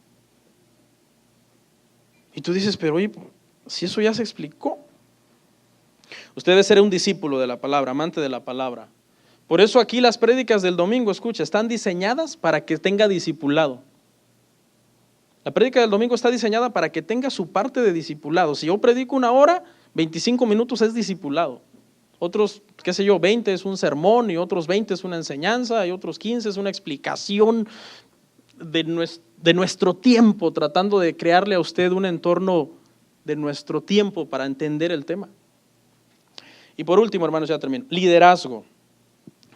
Speaker 1: Y tú dices, pero oye, si eso ya se explicó. Usted debe ser un discípulo de la palabra, amante de la palabra. Por eso aquí las prédicas del domingo, escucha, están diseñadas para que tenga discipulado. La prédica del domingo está diseñada para que tenga su parte de discipulado. Si yo predico 1 hora, 25 minutos es discipulado. Otros, 20 es un sermón, y otros 20 es una enseñanza, y otros 15 es una explicación de nuestro tiempo, tratando de crearle a usted un entorno de nuestro tiempo para entender el tema. Y por último, hermanos, ya termino. Liderazgo.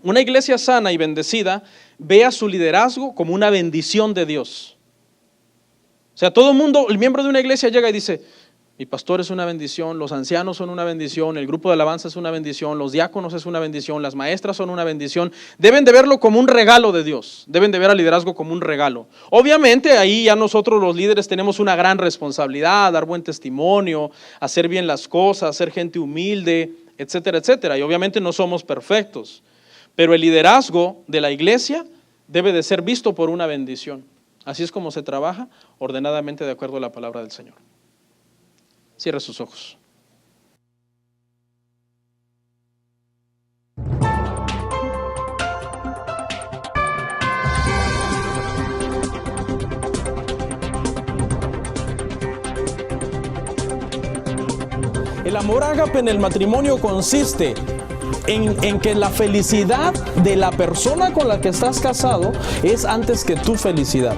Speaker 1: Una iglesia sana y bendecida ve a su liderazgo como una bendición de Dios. O sea, todo el mundo, el miembro de una iglesia llega y dice, mi pastor es una bendición, los ancianos son una bendición, el grupo de alabanza es una bendición, los diáconos es una bendición, las maestras son una bendición. Deben de verlo como un regalo de Dios, deben de ver al liderazgo como un regalo. Obviamente ahí ya nosotros los líderes tenemos una gran responsabilidad, dar buen testimonio, hacer bien las cosas, ser gente humilde, etcétera, etcétera. Y obviamente no somos perfectos, pero el liderazgo de la iglesia debe de ser visto por una bendición. Así es como se trabaja ordenadamente de acuerdo a la palabra del Señor. Cierre sus ojos. El amor ágape en el matrimonio consiste en que la felicidad de la persona con la que estás casado es antes que tu felicidad.